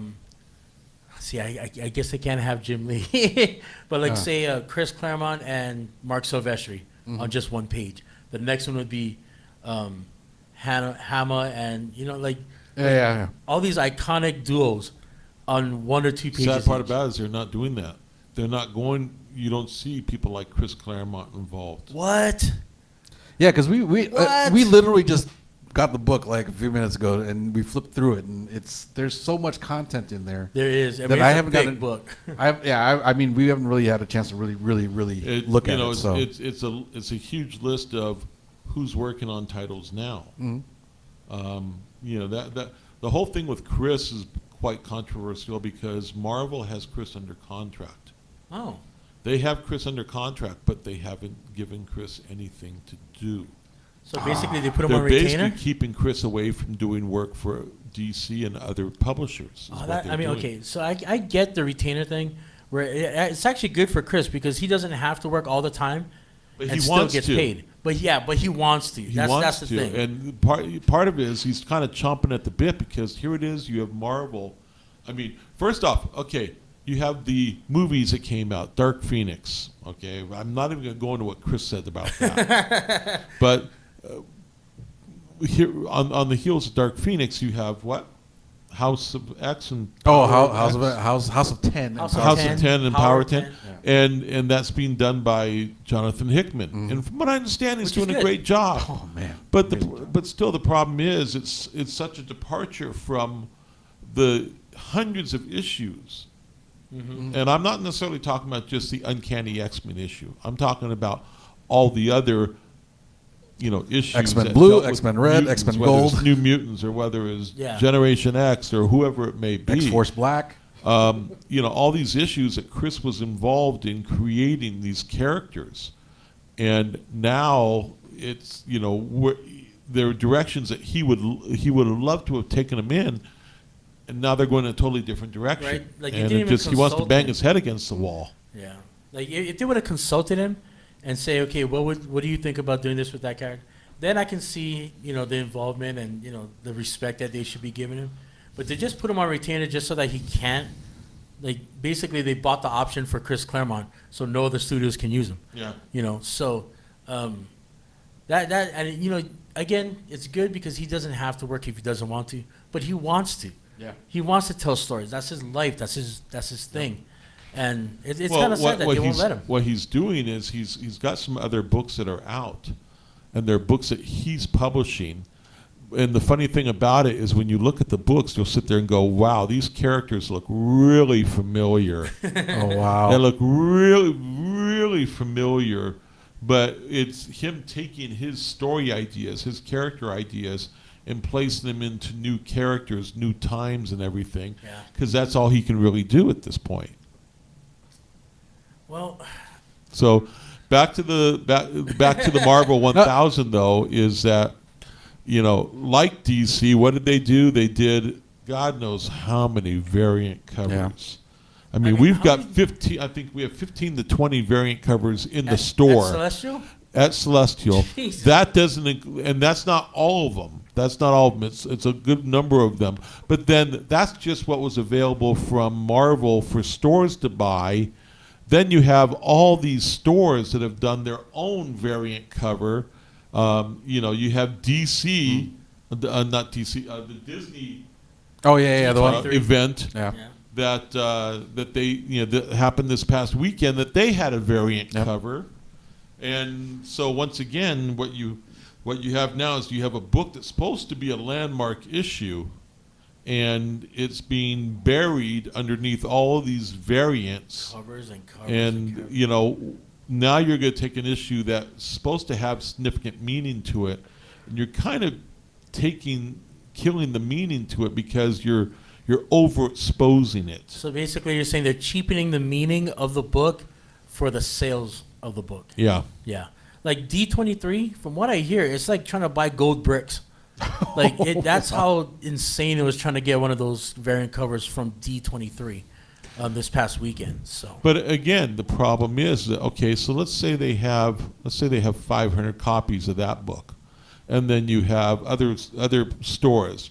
Speaker 2: guess they can't have Jim Lee, but like say Chris Claremont and Mark Silvestri on just one page. The next one would be Hama and, you know, like
Speaker 1: Yeah.
Speaker 2: all these iconic duos on 1 or 2 pages.
Speaker 3: Sad part
Speaker 2: each.
Speaker 3: about it is they're not doing that. They're not going. You don't see people like Chris Claremont involved.
Speaker 2: What?
Speaker 1: Yeah, because we
Speaker 2: What?
Speaker 1: literally just got the book like a few minutes ago, and we flipped through it, and there's so much content in there.
Speaker 2: There is. I
Speaker 1: That
Speaker 2: mean,
Speaker 1: I
Speaker 2: it's
Speaker 1: haven't
Speaker 2: a big
Speaker 1: gotten-
Speaker 2: book.
Speaker 1: I mean, we haven't really had a chance to really look
Speaker 3: you
Speaker 1: at
Speaker 3: know,
Speaker 1: it. So
Speaker 3: it's a huge list of who's working on titles now. You know, that the whole thing with Chris is quite controversial because Marvel has Chris under contract.
Speaker 2: Oh.
Speaker 3: They have Chris under contract, but they haven't given Chris anything to do.
Speaker 2: So basically, they put him
Speaker 3: They're
Speaker 2: on retainer.
Speaker 3: basically keeping Chris away from doing work for DC and other publishers. is
Speaker 2: Oh,
Speaker 3: what
Speaker 2: that,
Speaker 3: they're
Speaker 2: I mean,
Speaker 3: doing.
Speaker 2: okay, so I get the retainer thing, where it's actually good for Chris because he doesn't have to work all the time,
Speaker 3: But
Speaker 2: and
Speaker 3: he
Speaker 2: still
Speaker 3: wants
Speaker 2: gets
Speaker 3: to.
Speaker 2: paid. But he wants to.
Speaker 3: He
Speaker 2: That's
Speaker 3: wants
Speaker 2: the
Speaker 3: to,
Speaker 2: thing.
Speaker 3: and part of it is he's kind of chomping at the bit because here it is. You have Marvel. I mean, first off, okay, you have the movies that came out, Dark Phoenix. Okay, I'm not even going to go into what Chris said about that. But here on the heels of Dark Phoenix, you have what? House of X and
Speaker 1: House
Speaker 3: of X.
Speaker 1: House of 10.
Speaker 2: House of
Speaker 3: House
Speaker 2: 10,
Speaker 3: of 10 and
Speaker 2: Power
Speaker 3: Power
Speaker 2: of
Speaker 3: 10,
Speaker 2: 10.
Speaker 3: and that's being done by Jonathan Hickman.
Speaker 1: Mm-hmm.
Speaker 3: And from what I understand, he's
Speaker 2: Which is
Speaker 3: doing a
Speaker 2: good.
Speaker 3: great job.
Speaker 1: Oh man.
Speaker 3: But still, the problem is it's such a departure from the hundreds of issues.
Speaker 2: Mm-hmm.
Speaker 3: And I'm not necessarily talking about just the Uncanny X-Men issue. I'm talking about all the other, issues.
Speaker 1: X-Men
Speaker 3: that
Speaker 1: Blue,
Speaker 3: dealt with
Speaker 1: X-Men Red,
Speaker 3: mutants,
Speaker 1: X-Men
Speaker 3: whether it's
Speaker 1: Gold.
Speaker 3: New Mutants, or whether it's
Speaker 2: Yeah.
Speaker 3: Generation X, or whoever it may be.
Speaker 1: X-Force Black.
Speaker 3: All these issues that Chris was involved in creating these characters, and now it's there are directions that he would have loved to have taken them in, and now they're going in a totally different direction.
Speaker 2: Right, like you
Speaker 3: and
Speaker 2: didn't even
Speaker 3: he wants to
Speaker 2: consult
Speaker 3: bang
Speaker 2: him.
Speaker 3: his head against the wall.
Speaker 2: Yeah, like if they would have consulted him and say, okay, what do you think about doing this with that character? Then I can see the involvement and the respect that they should be giving him. But to just put him on retainer just so that he can't, basically they bought the option for Chris Claremont, so no other studios can use him.
Speaker 3: Yeah.
Speaker 2: So that and again, it's good because he doesn't have to work if he doesn't want to, but he wants to.
Speaker 1: Yeah.
Speaker 2: He wants to tell stories. That's his life. That's his thing. And it's kind of sad that they won't let him.
Speaker 3: What he's doing is he's got some other books that are out, and they're books that he's publishing. And the funny thing about it is when you look at the books, you'll sit there and go, wow, these characters look really familiar.
Speaker 1: Oh wow.
Speaker 3: They look really, really familiar. But it's him taking his story ideas, his character ideas, and placing them into new characters, new times, and everything.
Speaker 2: Yeah.
Speaker 3: Because that's all he can really do at this point.
Speaker 2: Well,
Speaker 3: So back to the Marvel 1000 though, is that like DC, what did they do? They did God knows how many variant covers. I mean, we've
Speaker 2: how
Speaker 3: got
Speaker 2: many-
Speaker 3: 15. I think we have 15 to 20 variant covers in the
Speaker 2: at
Speaker 3: store
Speaker 2: Celestial?
Speaker 3: at Celestial.
Speaker 2: Jeez.
Speaker 3: That doesn't, and that's not all of them. That's not all of them. It's a good number of them. But then that's just what was available from Marvel for stores to buy. Then you have all these stores that have done their own variant cover. You have DC, not DC, the Disney
Speaker 1: Oh yeah, the one.
Speaker 3: event
Speaker 1: Yeah.
Speaker 2: Yeah.
Speaker 3: that they that happened this past weekend, that they had a variant
Speaker 1: Yep.
Speaker 3: cover. And so once again, what you have now is you have a book that's supposed to be a landmark issue, and it's being buried underneath all of these variants.
Speaker 2: Covers and covers.
Speaker 3: And
Speaker 2: covers.
Speaker 3: now you're going to take an issue that's supposed to have significant meaning to it, and you're kind of killing the meaning to it because you're overexposing it.
Speaker 2: So basically, you're saying they're cheapening the meaning of the book for the sales of the book.
Speaker 3: Yeah.
Speaker 2: Yeah. Like D23, from what I hear, it's like trying to buy gold bricks. That's how insane it was trying to get one of those variant covers from D23 this past weekend. So.
Speaker 3: But again, the problem is that so let's say they have 500 copies of that book, and then you have other stores,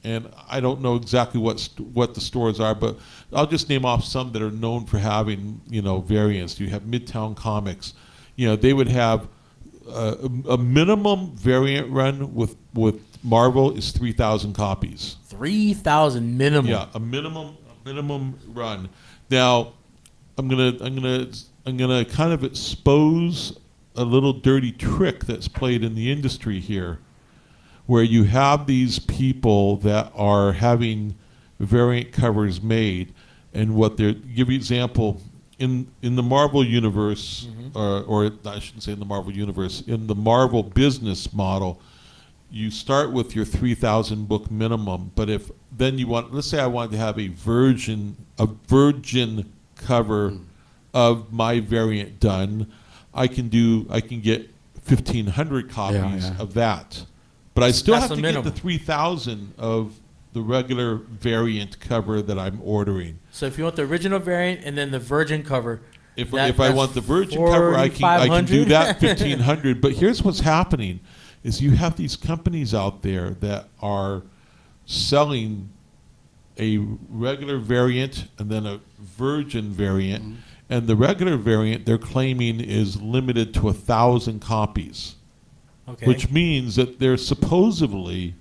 Speaker 3: and I don't know exactly what the stores are, but I'll just name off some that are known for having variants. You have Midtown Comics, they would have a minimum variant run with Marvel is 3,000 copies.
Speaker 2: 3,000 minimum.
Speaker 3: Yeah, a minimum run. Now, I'm gonna kind of expose a little dirty trick that's played in the industry here, where you have these people that are having variant covers made, and what they're give you example in the Marvel universe, or I shouldn't say in the Marvel universe, in the Marvel business model. You start with your 3,000 book minimum, but if then you want, let's say I wanted to have a virgin cover of my variant done, I can get 1,500 copies of that. But I still
Speaker 2: That's
Speaker 3: have
Speaker 2: the
Speaker 3: to
Speaker 2: minimum.
Speaker 3: get the 3,000 of the regular variant cover that I'm ordering.
Speaker 2: So if you want the original variant and then the virgin cover,
Speaker 3: If
Speaker 2: that's
Speaker 3: I want the virgin cover, I can do
Speaker 2: 4,500.
Speaker 3: that 1,500. But here's what's happening: is you have these companies out there that are selling a regular variant and then a virgin variant, and the regular variant they're claiming is limited to 1,000 copies,
Speaker 2: Okay.
Speaker 3: which means that they're supposedly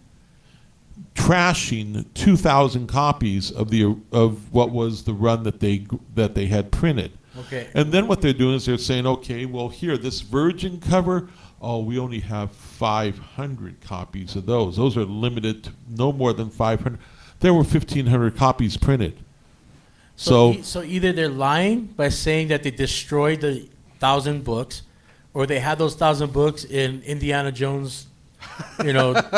Speaker 3: trashing 2,000 copies of what was the run that they had printed.
Speaker 2: Okay.
Speaker 3: And then what they're doing is they're saying, okay, well, here, this virgin cover, oh, we only have 500 copies of those. Those are limited to no more than 500. There were 1,500 copies printed. So
Speaker 2: So either they're lying by saying that they destroyed the 1,000 books, or they had those 1,000 books in Indiana Jones,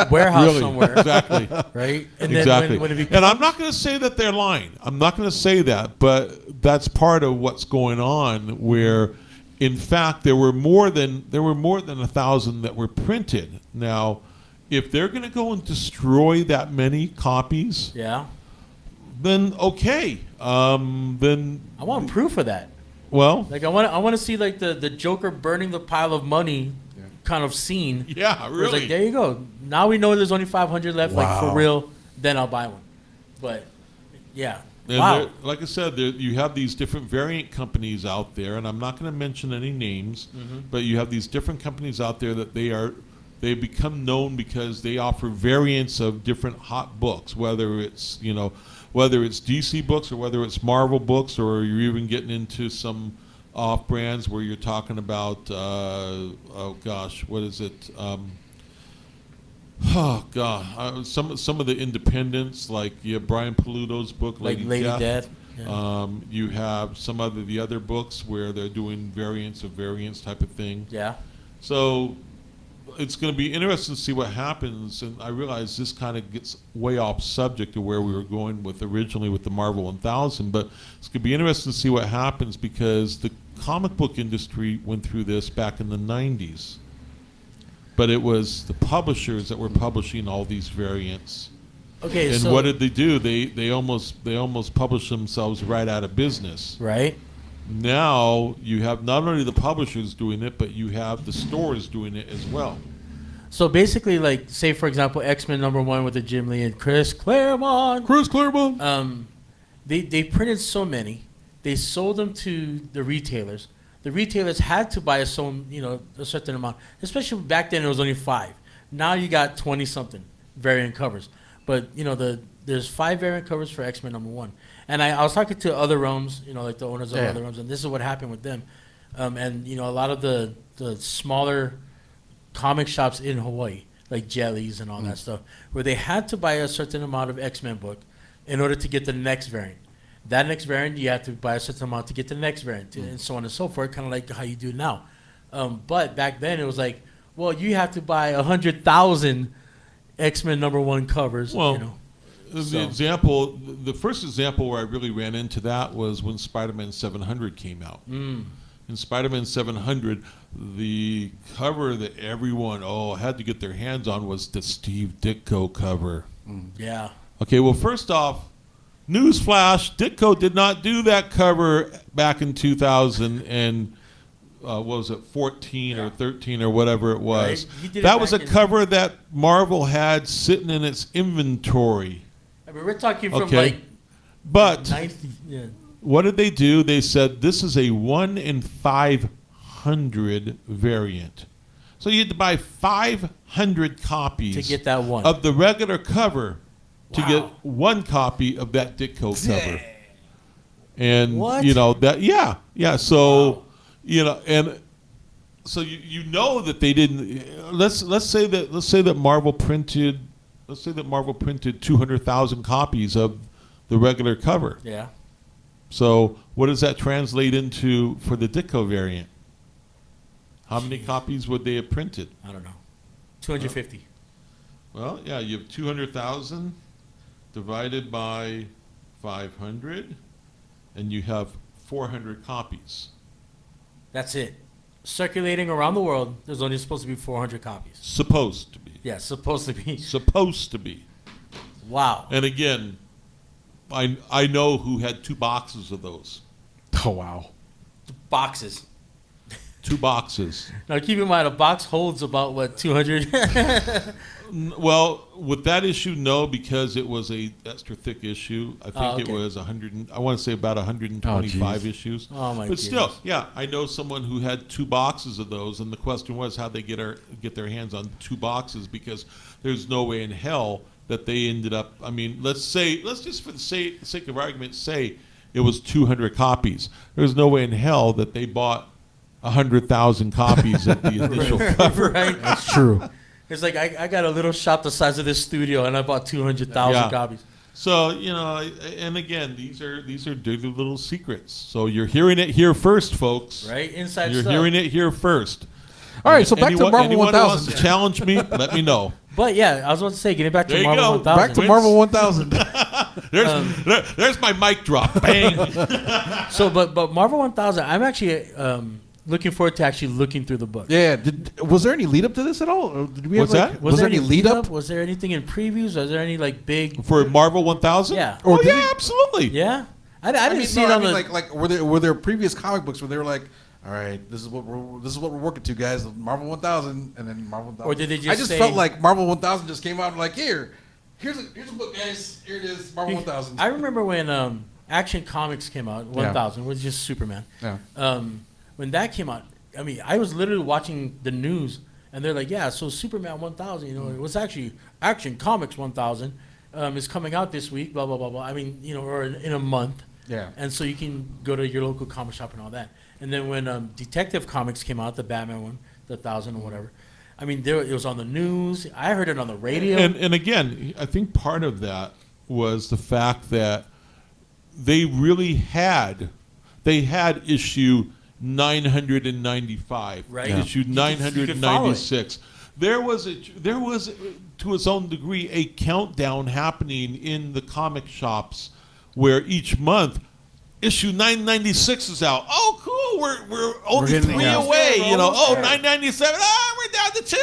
Speaker 2: warehouse
Speaker 3: really,
Speaker 2: somewhere,
Speaker 3: exactly.
Speaker 2: right? And
Speaker 3: Exactly.
Speaker 2: then when it
Speaker 3: And I'm not going to say that they're lying. I'm not going to say that, but that's part of what's going on where, in fact, there were more than 1,000 that were printed. Now, if they're going to go and destroy that many copies,
Speaker 2: yeah,
Speaker 3: then okay. Then,
Speaker 2: I want proof of that.
Speaker 3: well,
Speaker 2: Like I want to see like the Joker burning the pile of money kind of scene.
Speaker 3: yeah,
Speaker 2: Where it's
Speaker 3: really.
Speaker 2: like, there you go. Now we know there's only 500 left. Like for
Speaker 1: Wow.
Speaker 2: real, then I'll buy one. But yeah,
Speaker 3: And
Speaker 2: wow.
Speaker 3: there- like I said, you have these different variant companies out there, and I'm not going to mention any names, but you have these different companies out there that they become known because they offer variants of different hot books, whether it's DC books or whether it's Marvel books, or you're even getting into some off brands where you're talking about what is it? Some of the independents, like Brian Paluto's book,
Speaker 2: Like
Speaker 3: Lady,
Speaker 2: Lady
Speaker 3: Death.
Speaker 2: Death. Yeah.
Speaker 3: You have some of the other books where they're doing variants of variants type of thing.
Speaker 2: Yeah.
Speaker 3: So it's going to be interesting to see what happens. And I realize this kind of gets way off subject to where we were going with originally with the Marvel 1000, but it's going to be interesting to see what happens because the comic book industry went through this back in the 90s. But it was the publishers that were publishing all these variants.
Speaker 2: Okay.
Speaker 3: And
Speaker 2: so
Speaker 3: what did they do? They almost published themselves right out of business.
Speaker 2: right.
Speaker 3: Now you have not only the publishers doing it, but you have the stores doing it as well.
Speaker 2: So basically, like, say for example, X-Men #1 with the Jim Lee and Chris Claremont.
Speaker 3: Chris Claremont.
Speaker 2: They printed so many, they sold them to the retailers. The retailers had to buy a certain amount. Especially back then, it was only 5. Now you got 20 something variant covers. But there's 5 variant covers for X-Men #1. And I was talking to Other Realms, like the owners of
Speaker 1: Yeah.
Speaker 2: Other Realms, and this is what happened with them. And a lot of the smaller comic shops in Hawaii, like Jellies and all that stuff, where they had to buy a certain amount of X-Men book in order to get the next variant. That next variant, you have to buy a certain amount to get the next variant, and so on and so forth, kind of like how you do now. But back then, it was like, well, you have to buy 100,000 X-Men #1 covers.
Speaker 3: Well,
Speaker 2: So-
Speaker 3: the first example where I really ran into that was when Spider-Man 700 came out. In Spider-Man 700, the cover that everyone had to get their hands on was the Steve Ditko cover.
Speaker 2: Yeah.
Speaker 3: Okay, well, first off, newsflash, Ditko did not do that cover back in 2000 and what was it, 14 or 13 or whatever it was.
Speaker 2: Right. He did it
Speaker 3: That was a
Speaker 2: back in-
Speaker 3: cover that Marvel had sitting in its inventory.
Speaker 2: I mean, we're talking from
Speaker 3: Okay.
Speaker 2: like
Speaker 3: But
Speaker 2: 90. Yeah.
Speaker 3: what did they do? They said this is a 1 in 500 variant. So you had to buy 500 copies
Speaker 2: To get that one.
Speaker 3: of the regular cover to
Speaker 2: Wow.
Speaker 3: get one copy of that Ditko cover. And
Speaker 2: What?
Speaker 3: yeah. So and so you know that they didn't. Let's say that Marvel printed 200,000 copies of the regular cover.
Speaker 2: Yeah.
Speaker 3: So what does that translate into for the Ditko variant? How many copies would they have printed?
Speaker 2: I don't know. 250.
Speaker 3: Well, yeah, you have 200,000 divided by 500, and you have 400 copies.
Speaker 2: That's it. Circulating around the world, there's only supposed to be 400 copies.
Speaker 3: Supposed to be.
Speaker 2: Yeah, supposed to be.
Speaker 3: Supposed to be.
Speaker 2: Wow.
Speaker 3: And again, I know who had 2 boxes of those.
Speaker 1: Oh wow.
Speaker 2: Boxes.
Speaker 3: 2 boxes.
Speaker 2: Now keep in mind, a box holds about, what, 200?
Speaker 3: Well, with that issue, no, because it was a extra thick issue. I think it was 100. I want to say about 125 issues.
Speaker 2: Oh my!
Speaker 3: But still, yeah, I know someone who had 2 boxes of those, and the question was how they get their hands on 2 boxes, because there's no way in hell that they ended up. I mean, let's just for the sake of argument say it was 200 copies. There's no way in hell that they bought 100,000 copies at the initial cover.
Speaker 2: Right?
Speaker 1: That's true.
Speaker 2: It's like I got a little shop the size of this studio, and I bought 200,000 copies.
Speaker 3: So and again, these are dirty little secrets. So you're hearing it here first, folks.
Speaker 2: Right, inside
Speaker 3: You're
Speaker 2: stuff.
Speaker 3: hearing it here first.
Speaker 1: All right, so back to Marvel
Speaker 3: anyone
Speaker 1: 1000.
Speaker 3: Who wants to challenge me, let me know.
Speaker 2: But yeah, I was about to say, getting back to
Speaker 3: There you
Speaker 2: Marvel
Speaker 3: go.
Speaker 2: 1000.
Speaker 1: Back to Marvel 1000.
Speaker 3: There's my mic drop. Bang.
Speaker 2: So, but Marvel 1000, I'm actually looking forward to actually looking through the book.
Speaker 1: Yeah. Was there any lead up to this at all? Or did we
Speaker 3: What's
Speaker 1: have,
Speaker 3: that?
Speaker 1: Was there any lead up?
Speaker 2: Was there anything in previews? Was there any like big?
Speaker 3: For Marvel 1000?
Speaker 2: Yeah.
Speaker 3: Oh,
Speaker 1: Or did
Speaker 3: yeah,
Speaker 1: it-
Speaker 3: absolutely.
Speaker 2: Yeah, I didn't see it on the.
Speaker 1: like were there previous comic books where they were like, all right, this is what we're working to, guys. Marvel 1000, and then Marvel 1000.
Speaker 2: Or did they just
Speaker 1: I just
Speaker 2: say-
Speaker 1: felt like Marvel 1000 just came out and like, here's a book, guys. Here it is, Marvel 1000.
Speaker 2: I remember when Action Comics came out, 1000 was just Superman.
Speaker 1: Yeah.
Speaker 2: When that came out, I mean, I was literally watching the news, and they're like, yeah, so Superman 1000, it was actually Action Comics 1000 is coming out this week, blah, blah, blah, blah. I mean, or in a month.
Speaker 1: Yeah.
Speaker 2: And so you can go to your local comic shop and all that. And then when Detective Comics came out, the Batman one, the 1000 or whatever, I mean, it was on the news. I heard it on the radio.
Speaker 3: And again, I think part of that was the fact that they really had issue 995,
Speaker 2: Right.
Speaker 1: Yeah.
Speaker 3: issue
Speaker 2: You could follow it.
Speaker 3: 996. There was to its own degree a countdown happening in the comic shops where each month issue 996 is out. Oh, cool! We're only
Speaker 1: getting
Speaker 3: 3
Speaker 1: out.
Speaker 3: away.
Speaker 2: We're
Speaker 3: You know,
Speaker 2: almost there.
Speaker 3: 997. We're down to 2.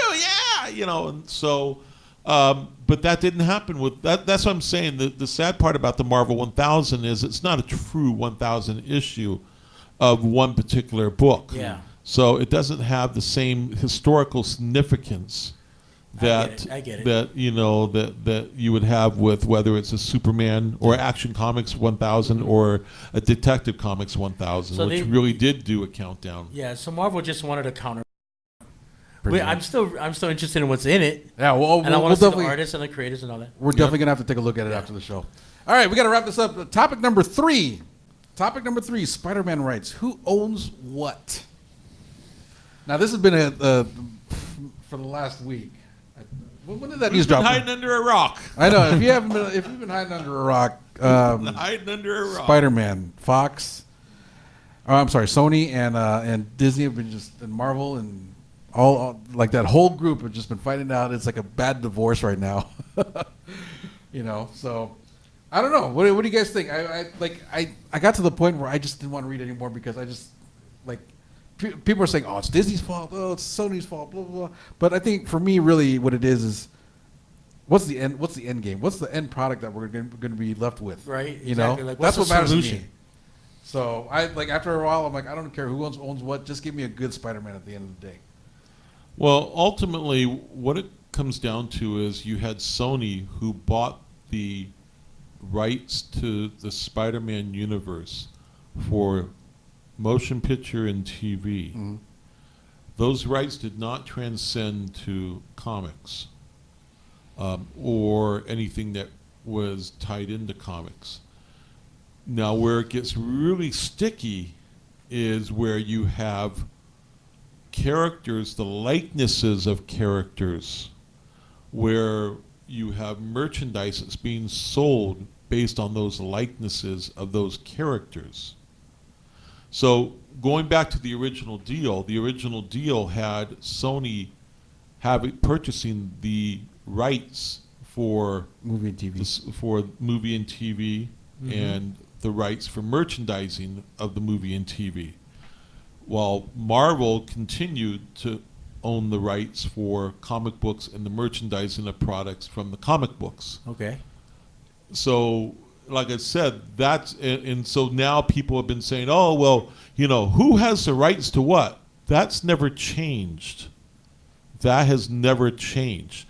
Speaker 3: Yeah, and so. But that didn't happen with that. That's what I'm saying. The sad part about the Marvel 1000 is it's not a true 1000 issue of one particular book.
Speaker 2: Yeah.
Speaker 3: So it doesn't have the same historical significance that
Speaker 2: I get it.
Speaker 3: that you would have with whether it's a Superman or Action Comics 1000 or a Detective Comics 1000,
Speaker 2: So
Speaker 3: which
Speaker 2: they-
Speaker 3: really did do a countdown.
Speaker 2: Yeah, so Marvel just wanted to counter.
Speaker 1: Pretty
Speaker 2: Wait, I'm still interested in what's in it,
Speaker 1: Yeah, well,
Speaker 2: and I
Speaker 1: we'll
Speaker 2: want to see the
Speaker 1: definitely
Speaker 2: artists and the creators and all that.
Speaker 1: we're definitely gonna have to take a look at it after the show. All right, we got to wrap this up. Topic number 3. Spider-Man rights. Who owns what? Now this has been for the last week. When did that news
Speaker 3: Who's been
Speaker 1: drop?
Speaker 3: hiding under a rock?
Speaker 1: I know if you've been hiding under a rock,
Speaker 3: Hiding under a rock.
Speaker 1: Spider-Man, Fox. Oh, I'm sorry, Sony and Disney have been and Marvel and all like that whole group have just been fighting out. It's like a bad divorce right now. So I don't know. What do you guys think? I got to the point where I just didn't want to read anymore because I just like people are saying, oh, it's Disney's fault, oh, it's Sony's fault, blah blah blah. But I think for me, really, what it is what's the end? What's the end game? What's the end product that we're going to be left with?
Speaker 2: Right,
Speaker 1: You know,
Speaker 2: exactly. Like,
Speaker 1: that's
Speaker 2: what's
Speaker 1: what
Speaker 2: the
Speaker 1: matters to
Speaker 2: solution?
Speaker 1: me. So I after a while, I'm like, I don't care who owns what. Just give me a good Spider-Man at the end of the day.
Speaker 3: Well, ultimately, what it comes down to is you had Sony who bought the rights to the Spider-Man universe for motion picture and TV.
Speaker 1: Mm-hmm.
Speaker 3: Those rights did not transcend to comics or anything that was tied into comics. Now, where it gets really sticky is where you have characters, the likenesses of characters, where you have merchandise that's being sold based on those likenesses of those characters. So going back to the original deal had Sony purchasing the rights for
Speaker 1: Movie and TV.
Speaker 3: for movie and TV
Speaker 2: Mm-hmm.
Speaker 3: and the rights for merchandising of the movie and TV, while Marvel continued to own the rights for comic books and the merchandising of products from the comic books.
Speaker 2: Okay.
Speaker 3: So, like I said, and so now people have been saying, oh, well, who has the rights to what? That's never changed. That has never changed.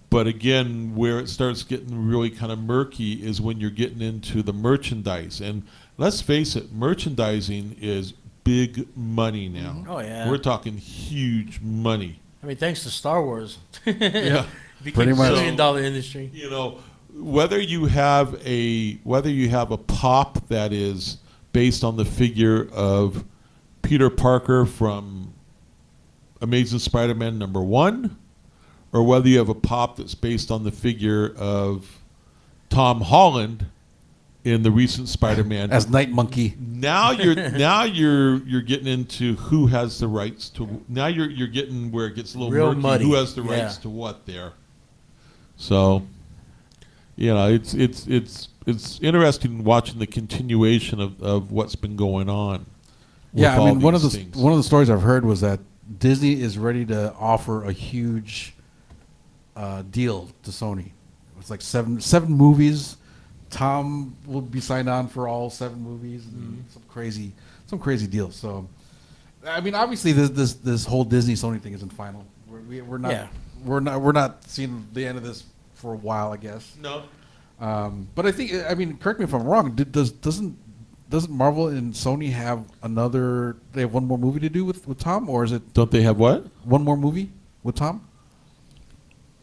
Speaker 3: But again, where it starts getting really kind of murky is when you're getting into the merchandise. And let's face it, merchandising is big money now.
Speaker 2: Oh, yeah.
Speaker 3: We're talking huge money.
Speaker 2: I mean, thanks to Star Wars.
Speaker 3: Yeah.
Speaker 2: Became
Speaker 1: Pretty
Speaker 2: a
Speaker 1: much.
Speaker 2: $1 billion industry.
Speaker 3: Whether you have a pop that is based on the figure of Peter Parker from Amazing Spider-Man #1, or whether you have a pop that's based on the figure of Tom Holland in the recent Spider-Man.
Speaker 1: As Night Monkey.
Speaker 3: Now you're getting into who has the rights to. Now you're getting where it gets a little
Speaker 2: Real
Speaker 3: murky.
Speaker 2: muddy.
Speaker 3: Who has the rights to what there? So, it's interesting watching the continuation of what's been going on.
Speaker 1: Yeah, I mean, one of
Speaker 3: things.
Speaker 1: the stories I've heard was that Disney is ready to offer a huge deal to Sony. It's like seven movies. Tom will be signed on for all 7 movies. And some crazy deals. So, I mean, obviously this whole Disney Sony thing isn't final. We're not.
Speaker 2: Yeah.
Speaker 1: We're not seeing the end of this for a while, I guess.
Speaker 3: No.
Speaker 1: But I think, I mean, correct me if I'm wrong. Doesn't Marvel and Sony have another? They have one more movie to do with Tom, or is it
Speaker 3: Don't they have what?
Speaker 1: one more movie with Tom?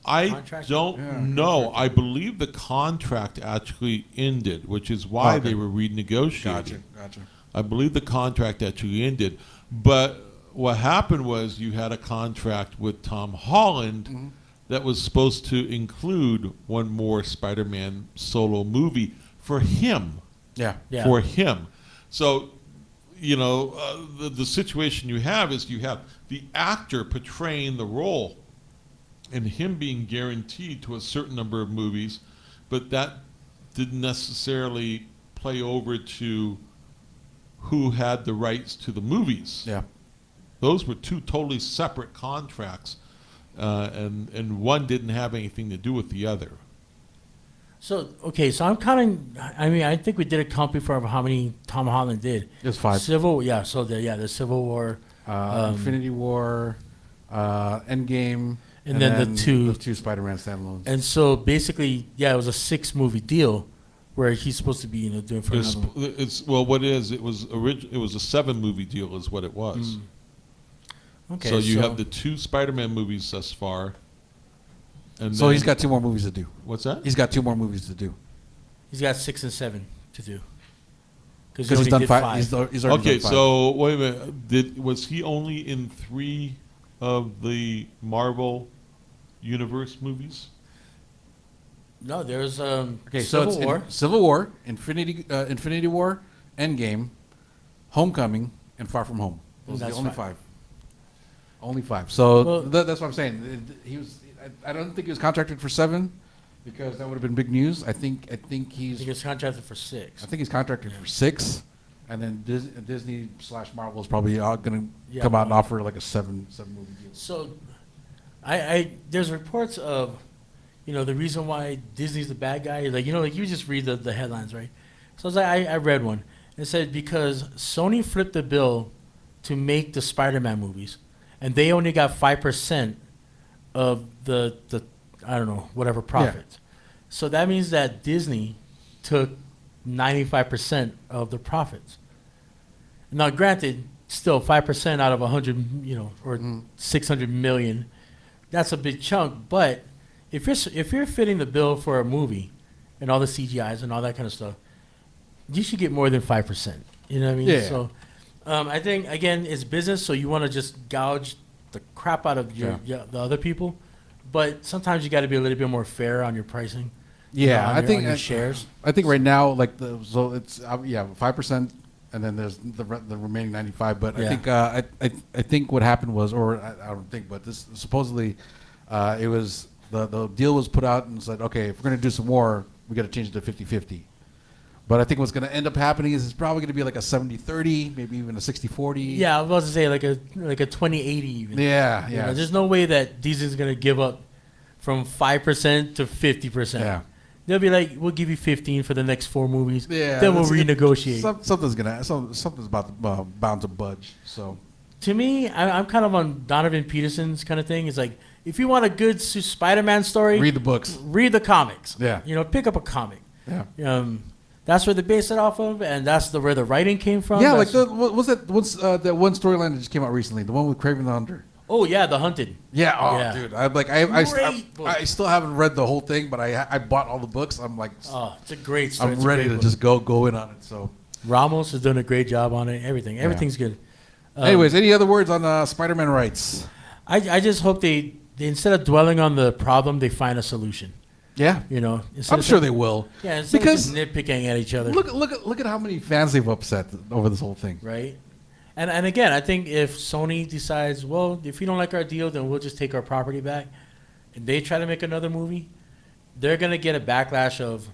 Speaker 3: I
Speaker 2: Contract?
Speaker 3: don't know. I believe the contract actually ended, which is why
Speaker 1: Okay.
Speaker 3: they were renegotiating.
Speaker 1: Gotcha.
Speaker 3: I believe the contract actually ended. But what happened was you had a contract with Tom Holland that was supposed to include one more Spider-Man solo movie for him.
Speaker 1: Yeah.
Speaker 2: Yeah.
Speaker 3: For him. So, the situation you have is you have the actor portraying the role and him being guaranteed to a certain number of movies, but that didn't necessarily play over to who had the rights to the movies.
Speaker 1: Yeah.
Speaker 3: Those were 2 totally separate contracts, and one didn't have anything to do with the other.
Speaker 2: So, okay, so I think we did a count before of how many Tom Holland did.
Speaker 1: It was 5.
Speaker 2: The Civil War.
Speaker 1: Infinity War, Endgame,
Speaker 2: And then the two
Speaker 1: Spider-Man standalones.
Speaker 2: And so basically, it was a 6-movie deal where he's supposed to be, doing for another one.
Speaker 3: It was a 7-movie deal is what it was.
Speaker 2: Okay,
Speaker 3: So you have the 2 Spider-Man movies thus far. And
Speaker 1: So
Speaker 3: then-
Speaker 1: he's got 2 more movies to do.
Speaker 3: What's that?
Speaker 1: He's got 2 more movies to do.
Speaker 2: he's got 6 and 7 to do.
Speaker 1: Because he's done 5. He's already
Speaker 3: Okay,
Speaker 1: done 5.
Speaker 3: so wait a minute. Was he only in 3 of the Marvel Universe movies?
Speaker 2: No, there's
Speaker 1: Okay, so
Speaker 2: Civil
Speaker 1: it's
Speaker 2: War.
Speaker 1: Civil War, Infinity War, Endgame, Homecoming, and Far From Home. Those are
Speaker 2: That's
Speaker 1: the only
Speaker 2: 5.
Speaker 1: 5. Only 5. So
Speaker 2: Well-
Speaker 1: that's what I'm saying. He was. I don't think he was contracted for 7 because that would have been big news. I think he's.
Speaker 2: He gets contracted for 6.
Speaker 1: I think he's contracted for 6, and then Disney/Marvel is probably going to come out and offer like a 7 movie deal.
Speaker 2: So, I there's reports of, the reason why Disney's the bad guy. Like you just read the headlines, right? So I was like, I read one. It said because Sony flipped the bill to make the Spider-Man movies, and they only got 5% of the I don't know whatever profits. So that means that Disney took 95% of the profits. Now, granted, still 5% out of 100, or 600 million, that's a big chunk. But if you're fitting the bill for a movie, and all the CGIs and all that kind of stuff, you should get more than 5%. You know what I mean?
Speaker 1: Yeah.
Speaker 2: So, I think again, it's business, so you want to just gouge the crap out of the other people, but sometimes you got to be a little bit more fair on your pricing.
Speaker 1: Yeah,
Speaker 2: on your shares.
Speaker 1: I think right now, it's 5%, and then there's the remaining 95. But
Speaker 2: Yeah.
Speaker 1: I think what happened was, or I don't think, but this supposedly, it was the deal was put out and said, okay, if we're going to do some more, we got to change it to 50-50. But I think what's going to end up happening is it's probably going to be like a 70-30, maybe even a 60-40.
Speaker 2: Yeah, I was about to say like a 20-80 even.
Speaker 1: Yeah,
Speaker 2: You
Speaker 1: yeah.
Speaker 2: know, there's no way that Disney's gonna give up from 5% to 50%.
Speaker 1: Yeah.
Speaker 2: They'll be like, we'll give you 15 for the next 4 movies.
Speaker 1: Yeah,
Speaker 2: Then we'll
Speaker 1: that's-
Speaker 2: renegotiate.
Speaker 1: Something's bound to budge. So
Speaker 2: To me, I'm kind of on Donovan Peterson's kind of thing. It's like, if you want a good Spider-Man story,
Speaker 1: read the books.
Speaker 2: read the comics.
Speaker 1: Yeah.
Speaker 2: You know, pick up a comic.
Speaker 1: Yeah.
Speaker 2: That's where they base it off of, and that's where the writing came from.
Speaker 1: Yeah, like
Speaker 2: That's-
Speaker 1: what was that one storyline that just came out recently? The one with Kraven the Hunter.
Speaker 2: oh yeah, The Hunted.
Speaker 1: Yeah,
Speaker 2: Yeah.
Speaker 1: dude. I
Speaker 2: Great book.
Speaker 1: still haven't read the whole thing, but I bought all the books. I'm like,
Speaker 2: Oh, it's a great story.
Speaker 1: I'm
Speaker 2: It's a
Speaker 1: ready
Speaker 2: great
Speaker 1: to
Speaker 2: book.
Speaker 1: just go in on it. So,
Speaker 2: Ramos has done a great job on it. Everything's good.
Speaker 1: anyways, any other words on Spider-Man rights?
Speaker 2: I just hope they instead of dwelling on the problem, they find a solution.
Speaker 1: Yeah,
Speaker 2: You know,
Speaker 1: I'm sure they will.
Speaker 2: Yeah, instead
Speaker 1: Because
Speaker 2: of just nitpicking at each other.
Speaker 1: look at how many fans they've upset over this whole thing.
Speaker 2: Right. And again, I think if Sony decides, well, if you don't like our deal, then we'll just take our property back, and they try to make another movie, they're gonna get a backlash of,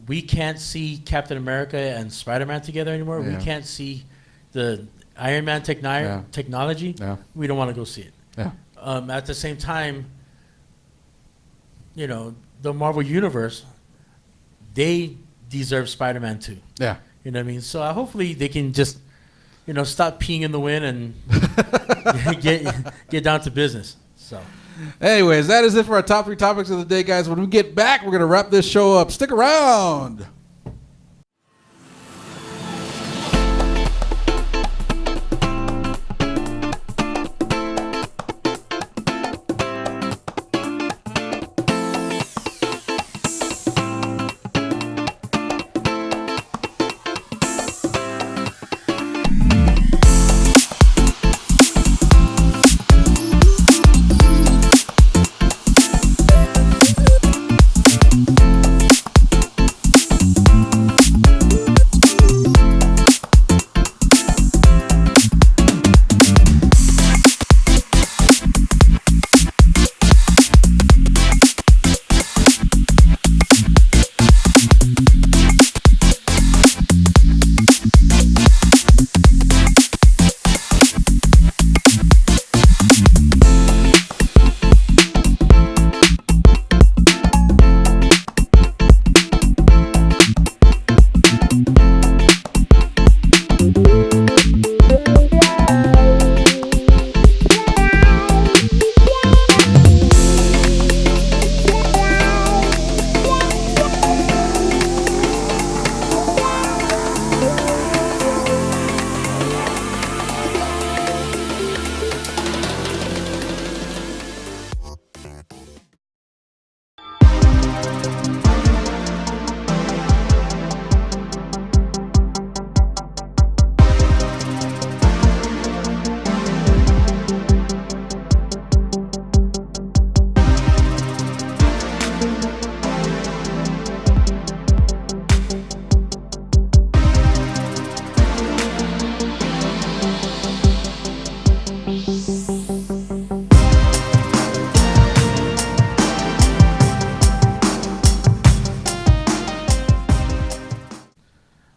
Speaker 2: we can't see Captain America and Spider-Man together anymore.
Speaker 1: Yeah.
Speaker 2: We can't see the Iron Man technology.
Speaker 1: Yeah.
Speaker 2: We don't want to go see it.
Speaker 1: Yeah.
Speaker 2: At the same time, you know, the Marvel Universe, they deserve Spider-Man too.
Speaker 1: Yeah.
Speaker 2: You know what I mean? So hopefully they can just, you know, stop peeing in the wind and get down to business. So
Speaker 1: Anyways, that is it for our top 3 topics of the day, guys. When we get back, we're gonna wrap this show up. Stick around.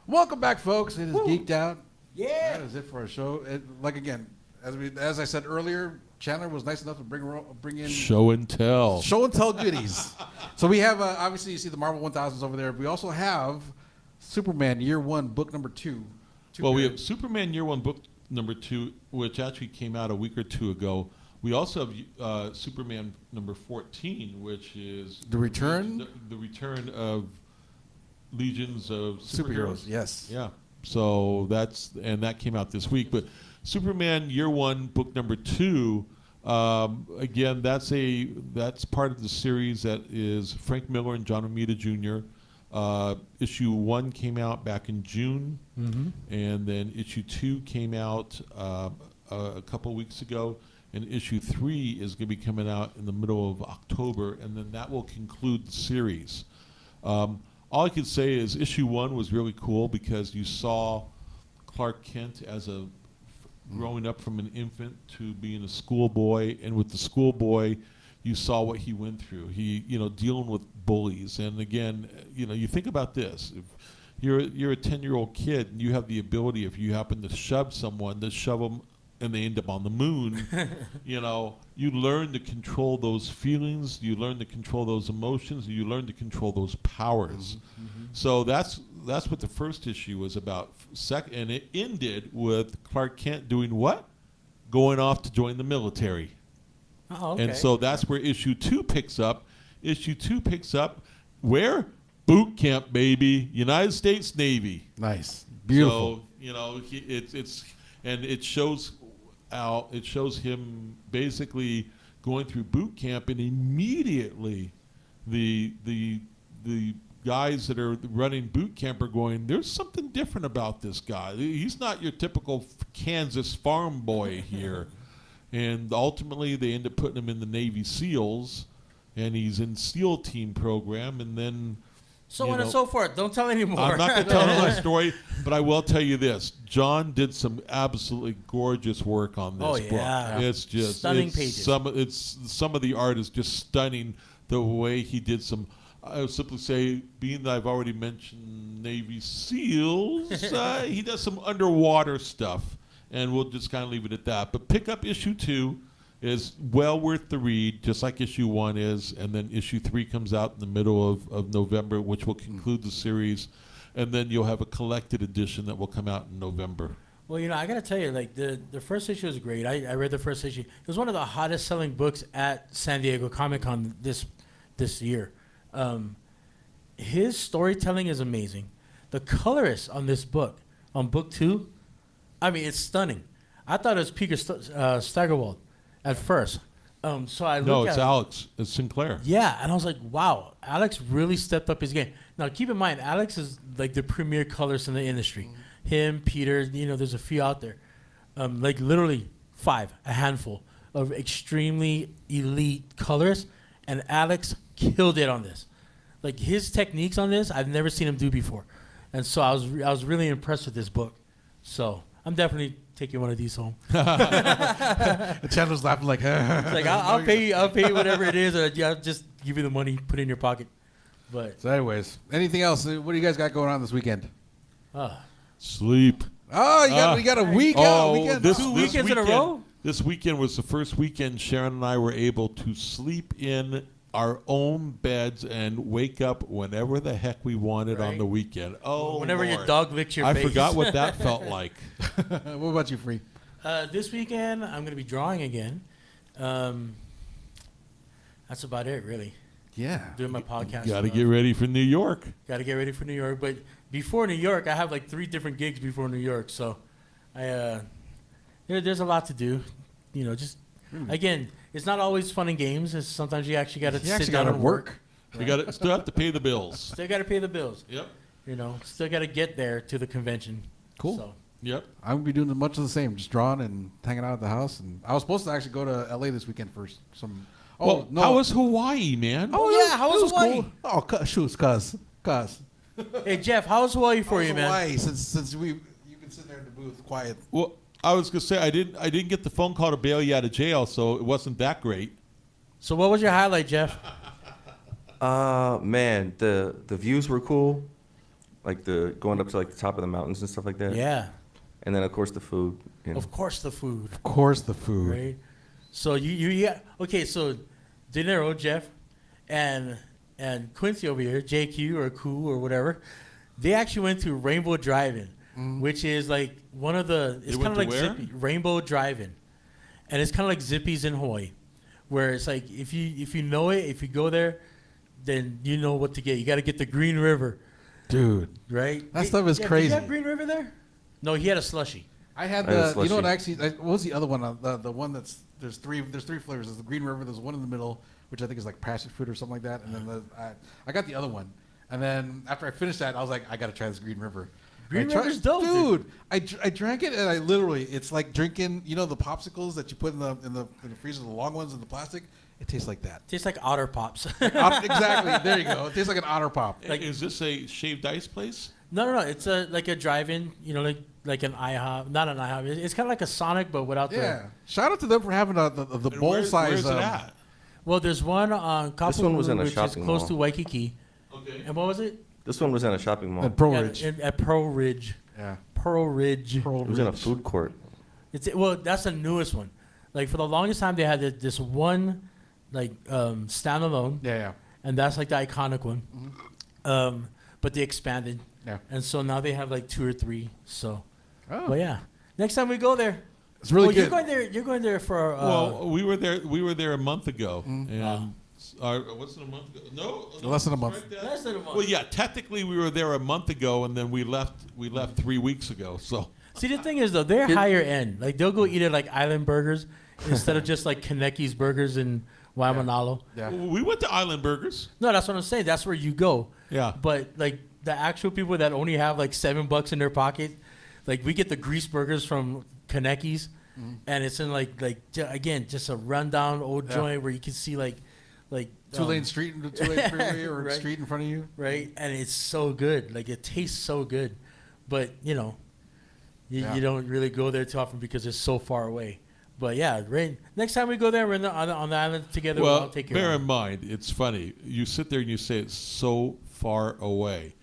Speaker 1: Welcome back, folks. It is Geeked Out.
Speaker 2: yeah,
Speaker 1: That is it for our show. Again, as I said earlier, Chandler was nice enough to bring in
Speaker 3: Show and tell.
Speaker 1: show and tell goodies. So we have obviously you see the Marvel 1000s over there. We also have Superman Year One, book number 2.
Speaker 3: Well, we have Superman Year One, book number 2, which actually came out a week or 2 ago. We also have Superman number 14, which is
Speaker 1: The Return?
Speaker 3: the return of Legions of
Speaker 1: Superheroes. Yes.
Speaker 3: Yeah. So that came out this week. But Superman Year One, book number 2. Again, that's part of the series that is Frank Miller and John Romita Jr. Issue 1 came out back in June, and then issue 2 came out a couple weeks ago, and issue 3 is going to be coming out in the middle of October, and then that will conclude the series. All I could say is issue 1 was really cool because you saw Clark Kent as growing up from an infant to being a schoolboy, and with the schoolboy, you saw what he went through. He, dealing with bullies, and again, you think about this: if you're a 10-year-old kid, and you have the ability, if you happen to shove someone, to shove them, and they end up on the moon. You know, you learn to control those feelings, you learn to control those emotions, you learn to control those powers. So that's what the first issue was about. And it ended with Clark Kent doing what? Going off to join the military.
Speaker 2: Oh, okay.
Speaker 3: And so that's where issue 2 picks up. Issue 2 picks up where? Boot camp, baby. United States Navy.
Speaker 1: Nice. Beautiful.
Speaker 3: So, you know, it shows Al, it shows him basically going through boot camp, and immediately the guys that are running boot camp are going, there's something different about this guy. He's not your typical Kansas farm boy here. And ultimately they end up putting him in the Navy SEALs, and he's in SEAL team program, and then
Speaker 2: so on and so forth. Don't tell anymore.
Speaker 3: I'm not going to tell another story, but I will tell you this. John did some absolutely gorgeous work on this book. It's just
Speaker 2: stunning pages.
Speaker 3: Some of the art is just stunning. The way he did some, I would simply say, being that I've already mentioned Navy SEALs, he does some underwater stuff, and we'll just kind of leave it at that. But pick up issue 2. Is well worth the read, just like issue 1 is, and then issue 3 comes out in the middle of November, which will conclude the series, and then you'll have a collected edition that will come out in November.
Speaker 2: Well, you know, I got to tell you, like, the first issue was great. I read the first issue. It was one of the hottest selling books at San Diego Comic-Con this year. His storytelling is amazing. The colorist on this book, on book 2, I mean, it's stunning. I thought it was Peter Steigerwald at first. So I
Speaker 3: No,
Speaker 2: look
Speaker 3: it's
Speaker 2: at
Speaker 3: Alex. It's Sinclair.
Speaker 2: Yeah, and I was like, wow, Alex really stepped up his game. Now, keep in mind, Alex is like the premier colorist in the industry. Him, Peter, you know, there's a few out there. Like literally 5, a handful of extremely elite colorists, and Alex killed it on this. Like his techniques on this, I've never seen him do before. And so I was really impressed with this book. So I'm definitely taking one of these home.
Speaker 1: The Chandler's laughing like,
Speaker 2: It's like I'll pay you whatever it is, or I'll just give you the money, put it in your pocket. But
Speaker 1: So anyways, anything else? What do you guys got going on this weekend?
Speaker 3: Sleep.
Speaker 1: Oh, we got a week out. Weekend.
Speaker 3: This
Speaker 2: 2 weekends in a row?
Speaker 3: This weekend was the first weekend Sharon and I were able to sleep in our own beds and wake up whenever the heck we wanted on
Speaker 2: Right.
Speaker 3: the weekend. Oh,
Speaker 2: whenever
Speaker 3: Lord.
Speaker 2: your dog licks your face.
Speaker 3: I forgot what that felt like.
Speaker 1: What about you, Free?
Speaker 2: This weekend, I'm going to be drawing again. That's about it, really.
Speaker 1: Yeah.
Speaker 2: Doing my podcast.
Speaker 3: Got to get ready for New York.
Speaker 2: Got to get ready for New York. But before New York, I have like 3 different gigs before New York. So there's a lot to do. You know, just, again, it's not always fun and games. It's sometimes you actually got to sit down and work.
Speaker 3: We got still have to pay the bills.
Speaker 2: Still got to pay the bills.
Speaker 3: Yep.
Speaker 2: You know, still got to get there to the convention.
Speaker 1: Cool.
Speaker 2: So.
Speaker 3: Yep.
Speaker 1: I'm going to be doing much of the same, just drawing and hanging out at the house. And I was supposed to actually go to L.A. this weekend for some... Oh,
Speaker 3: Well,
Speaker 1: no.
Speaker 3: how was Hawaii, man?
Speaker 2: Oh, yeah, how was Hawaii?
Speaker 1: Cool. Oh, shoot, cuz.
Speaker 2: Hey, Jeff, how's Hawaii for you, man?
Speaker 1: Hawaii, since you've been sitting there in the booth quiet.
Speaker 3: Well, I was gonna say I didn't get the phone call to bail you out of jail, so it wasn't that great.
Speaker 2: So what was your highlight, Jeff?
Speaker 4: Man, the views were cool, like the going up to like the top of the mountains and stuff like that.
Speaker 2: Yeah.
Speaker 4: And then of course the food. You know.
Speaker 2: Of course the food.
Speaker 1: Of course, the food.
Speaker 2: Right? So yeah. Okay, so De Niro, Jeff, and Quincy over here, JQ or Cool or whatever, they actually went to Rainbow Drive-In, which is like one of the. It's kind of like Zippy, Rainbow Drive-In, and it's kind of like Zippy's in Hawaii, where it's like if you know it, if you go there, then you know what to get. You got to get the Green River,
Speaker 1: Dude.
Speaker 2: right?
Speaker 1: That stuff is crazy.
Speaker 2: Did you have Green River there? No, he had a slushie.
Speaker 1: I had
Speaker 4: I had a
Speaker 1: the, you know what,
Speaker 4: slushie.
Speaker 1: actually, what was the other one? The one that's, there's three flavors. There's the Green River, there's one in the middle, which I think is like passion fruit or something like that. And then I got the other one. And then after I finished that, I was like, I got to try this Green River.
Speaker 2: Green River's dope, dude.
Speaker 1: I drank it and I literally, it's like drinking, you know, the popsicles that you put in the freezer, the long ones in the plastic. It tastes like that.
Speaker 2: Tastes like Otter Pops.
Speaker 1: Exactly. There you go. It tastes like an Otter Pop.
Speaker 3: Like, is this a shaved ice place?
Speaker 2: No. It's like a drive-in. You know, like an IHOP. Not an IHOP. It's kind of like a Sonic, but without
Speaker 1: Yeah. Shout out to them for having the
Speaker 3: And
Speaker 1: bowl size.
Speaker 3: Where's it at?
Speaker 2: Well, there's one on
Speaker 4: This one was in
Speaker 2: Kapalulu,
Speaker 4: a
Speaker 2: which is
Speaker 4: shopping
Speaker 2: close
Speaker 4: mall.
Speaker 2: to Waikiki.
Speaker 3: Okay.
Speaker 2: And what was it?
Speaker 4: This one was in a shopping mall.
Speaker 1: At Pro Ridge.
Speaker 2: At Pearl Ridge.
Speaker 1: Yeah.
Speaker 2: Pearl Ridge.
Speaker 1: Pearl
Speaker 4: It was in a
Speaker 1: Ridge.
Speaker 4: food court.
Speaker 2: Well, that's the newest one. Like for the longest time, they had this one, like standalone,
Speaker 1: Yeah.
Speaker 2: and that's like the iconic one. But they expanded,
Speaker 1: Yeah.
Speaker 2: and so now they have like 2 or 3. So,
Speaker 1: Oh.
Speaker 2: but yeah, next time we go there,
Speaker 1: It's really good.
Speaker 2: You're going there for.
Speaker 3: Well, we were there a month ago, and what's it, a month ago? No,
Speaker 1: Less than a month.
Speaker 3: right there.
Speaker 2: Less than a month.
Speaker 3: Well, yeah, technically we were there a month ago, and then we left 3 weeks ago. So
Speaker 2: See, the thing is though, they're higher end. Like they'll go eat at like Island Burgers instead of just like Kaneki's Burgers in Waimanalo.
Speaker 1: Yeah.
Speaker 3: we went to Island Burgers.
Speaker 2: No, that's what I'm saying. That's where you go.
Speaker 3: Yeah.
Speaker 2: But like the actual people that only have like $7 in their pocket, like we get the grease burgers from Kaneki's, and it's in again just a rundown old joint where you can see like
Speaker 1: 2-lane street and 2-lane freeway or
Speaker 2: Right.
Speaker 1: street in front of you.
Speaker 2: right, and it's so good. Like it tastes so good, but you don't really go there too often because it's so far away. But yeah, right. Next time we go there, we're on the island together.
Speaker 3: Well,
Speaker 2: I'll take you
Speaker 3: bear
Speaker 2: around.
Speaker 3: in mind, it's funny. You sit there and you say it's so far away.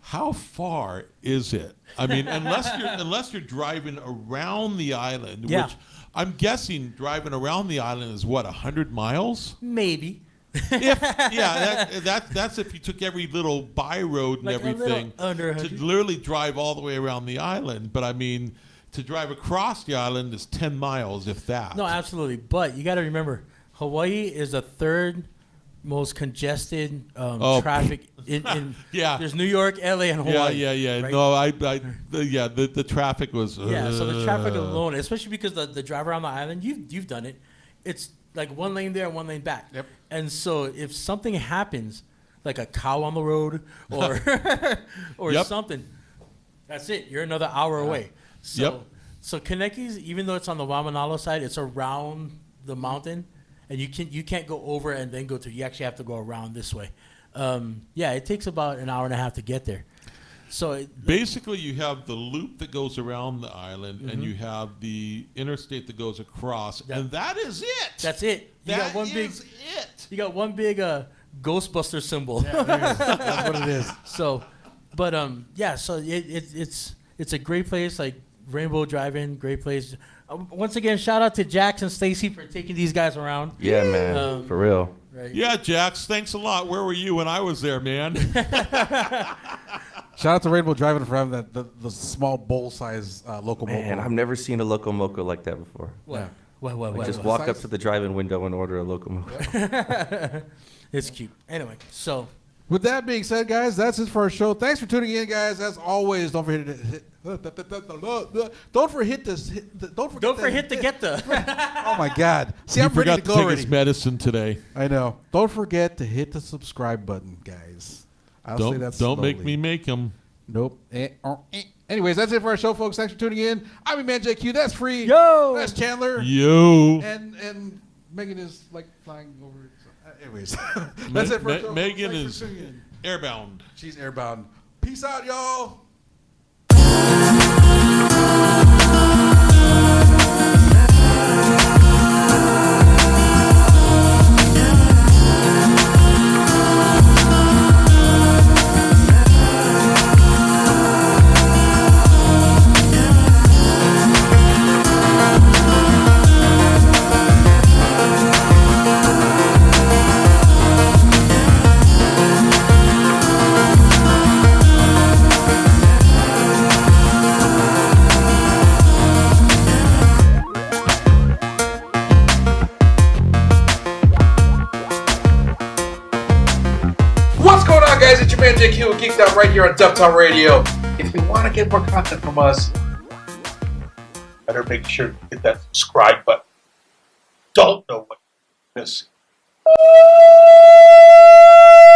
Speaker 3: How far is it? I mean, unless you're driving around the island,
Speaker 2: Yeah.
Speaker 3: which I'm guessing driving around the island is what 100 miles.
Speaker 2: Maybe.
Speaker 3: That's if you took every little by road and
Speaker 2: Like a little
Speaker 3: everything
Speaker 2: under
Speaker 3: to
Speaker 2: 100.
Speaker 3: literally drive all the way around the island. But I mean, to drive across the island is 10 miles, if that.
Speaker 2: No, absolutely. But you got to remember, Hawaii is the third most congested traffic in
Speaker 3: Yeah.
Speaker 2: There's New York, LA, and Hawaii.
Speaker 3: Yeah.
Speaker 2: right?
Speaker 3: No, the traffic was.
Speaker 2: Yeah, so the traffic alone, especially because the drive around the island, you've done it. It's like 1 lane there and 1 lane back.
Speaker 1: Yep.
Speaker 2: And so if something happens, like a cow on the road or or
Speaker 3: Yep.
Speaker 2: something, that's it. You're another hour away. So
Speaker 3: Yep.
Speaker 2: so Kaneki's, even though it's on the Waimanalo side, it's around the mountain, and you can't go over and then go to. You actually have to go around this way. Yeah, it takes about an hour and a half to get there. So
Speaker 3: Basically, you have the loop that goes around the island,
Speaker 2: Mm-hmm.
Speaker 3: and you have the interstate that goes across, and that is it.
Speaker 2: that's it. You
Speaker 3: That
Speaker 2: got one big.
Speaker 3: is it.
Speaker 2: You got one big Ghostbuster symbol.
Speaker 1: That's what it is.
Speaker 2: So, but yeah. So it's a great place. Like Rainbow Drive-In, great place. Once again, shout out to Jax and Stacy for taking these guys around.
Speaker 4: Yeah, man. For real.
Speaker 2: Right.
Speaker 3: Yeah, Jax, thanks a lot. Where were you when I was there, man?
Speaker 1: Shout out to Rainbow Driving for having the small bowl size locomotive.
Speaker 4: Man, I've never seen a Loco Moco like that before.
Speaker 2: What?
Speaker 1: Yeah.
Speaker 2: What?
Speaker 4: Just
Speaker 2: what?
Speaker 4: walk up
Speaker 1: Size?
Speaker 4: to the drive-in window and order a Loco Moco.
Speaker 2: It's cute. Anyway, so
Speaker 1: With that being said, guys, that's it for our show. Thanks for tuning in, guys. As always, don't forget to hit. Don't forget this. Don't
Speaker 2: forget to get the.
Speaker 1: Oh my God! See,
Speaker 3: He
Speaker 1: I'm ready
Speaker 3: forgot
Speaker 1: to
Speaker 3: to
Speaker 1: go
Speaker 3: take
Speaker 1: already.
Speaker 3: his medicine today.
Speaker 1: I know. Don't forget to hit the subscribe button, guys. I'll say that
Speaker 3: Don't make
Speaker 1: slowly.
Speaker 3: me make him.
Speaker 1: Nope. Anyways, that's it for our show, folks. Thanks for tuning in. I'm your man JQ. That's Free.
Speaker 2: Yo!
Speaker 1: That's Chandler.
Speaker 3: You.
Speaker 1: And Megan is like flying over. Anyways, that's it for our show.
Speaker 3: Megan
Speaker 1: Thanks
Speaker 3: is
Speaker 1: for tuning in.
Speaker 3: airbound.
Speaker 1: She's airbound. Peace out, y'all.
Speaker 6: What's going on, guys? It's your man JQ with Geeked Out right here on Dufftown Radio. If you want to get more content from us, better make sure to hit that subscribe button. Don't know what you're missing.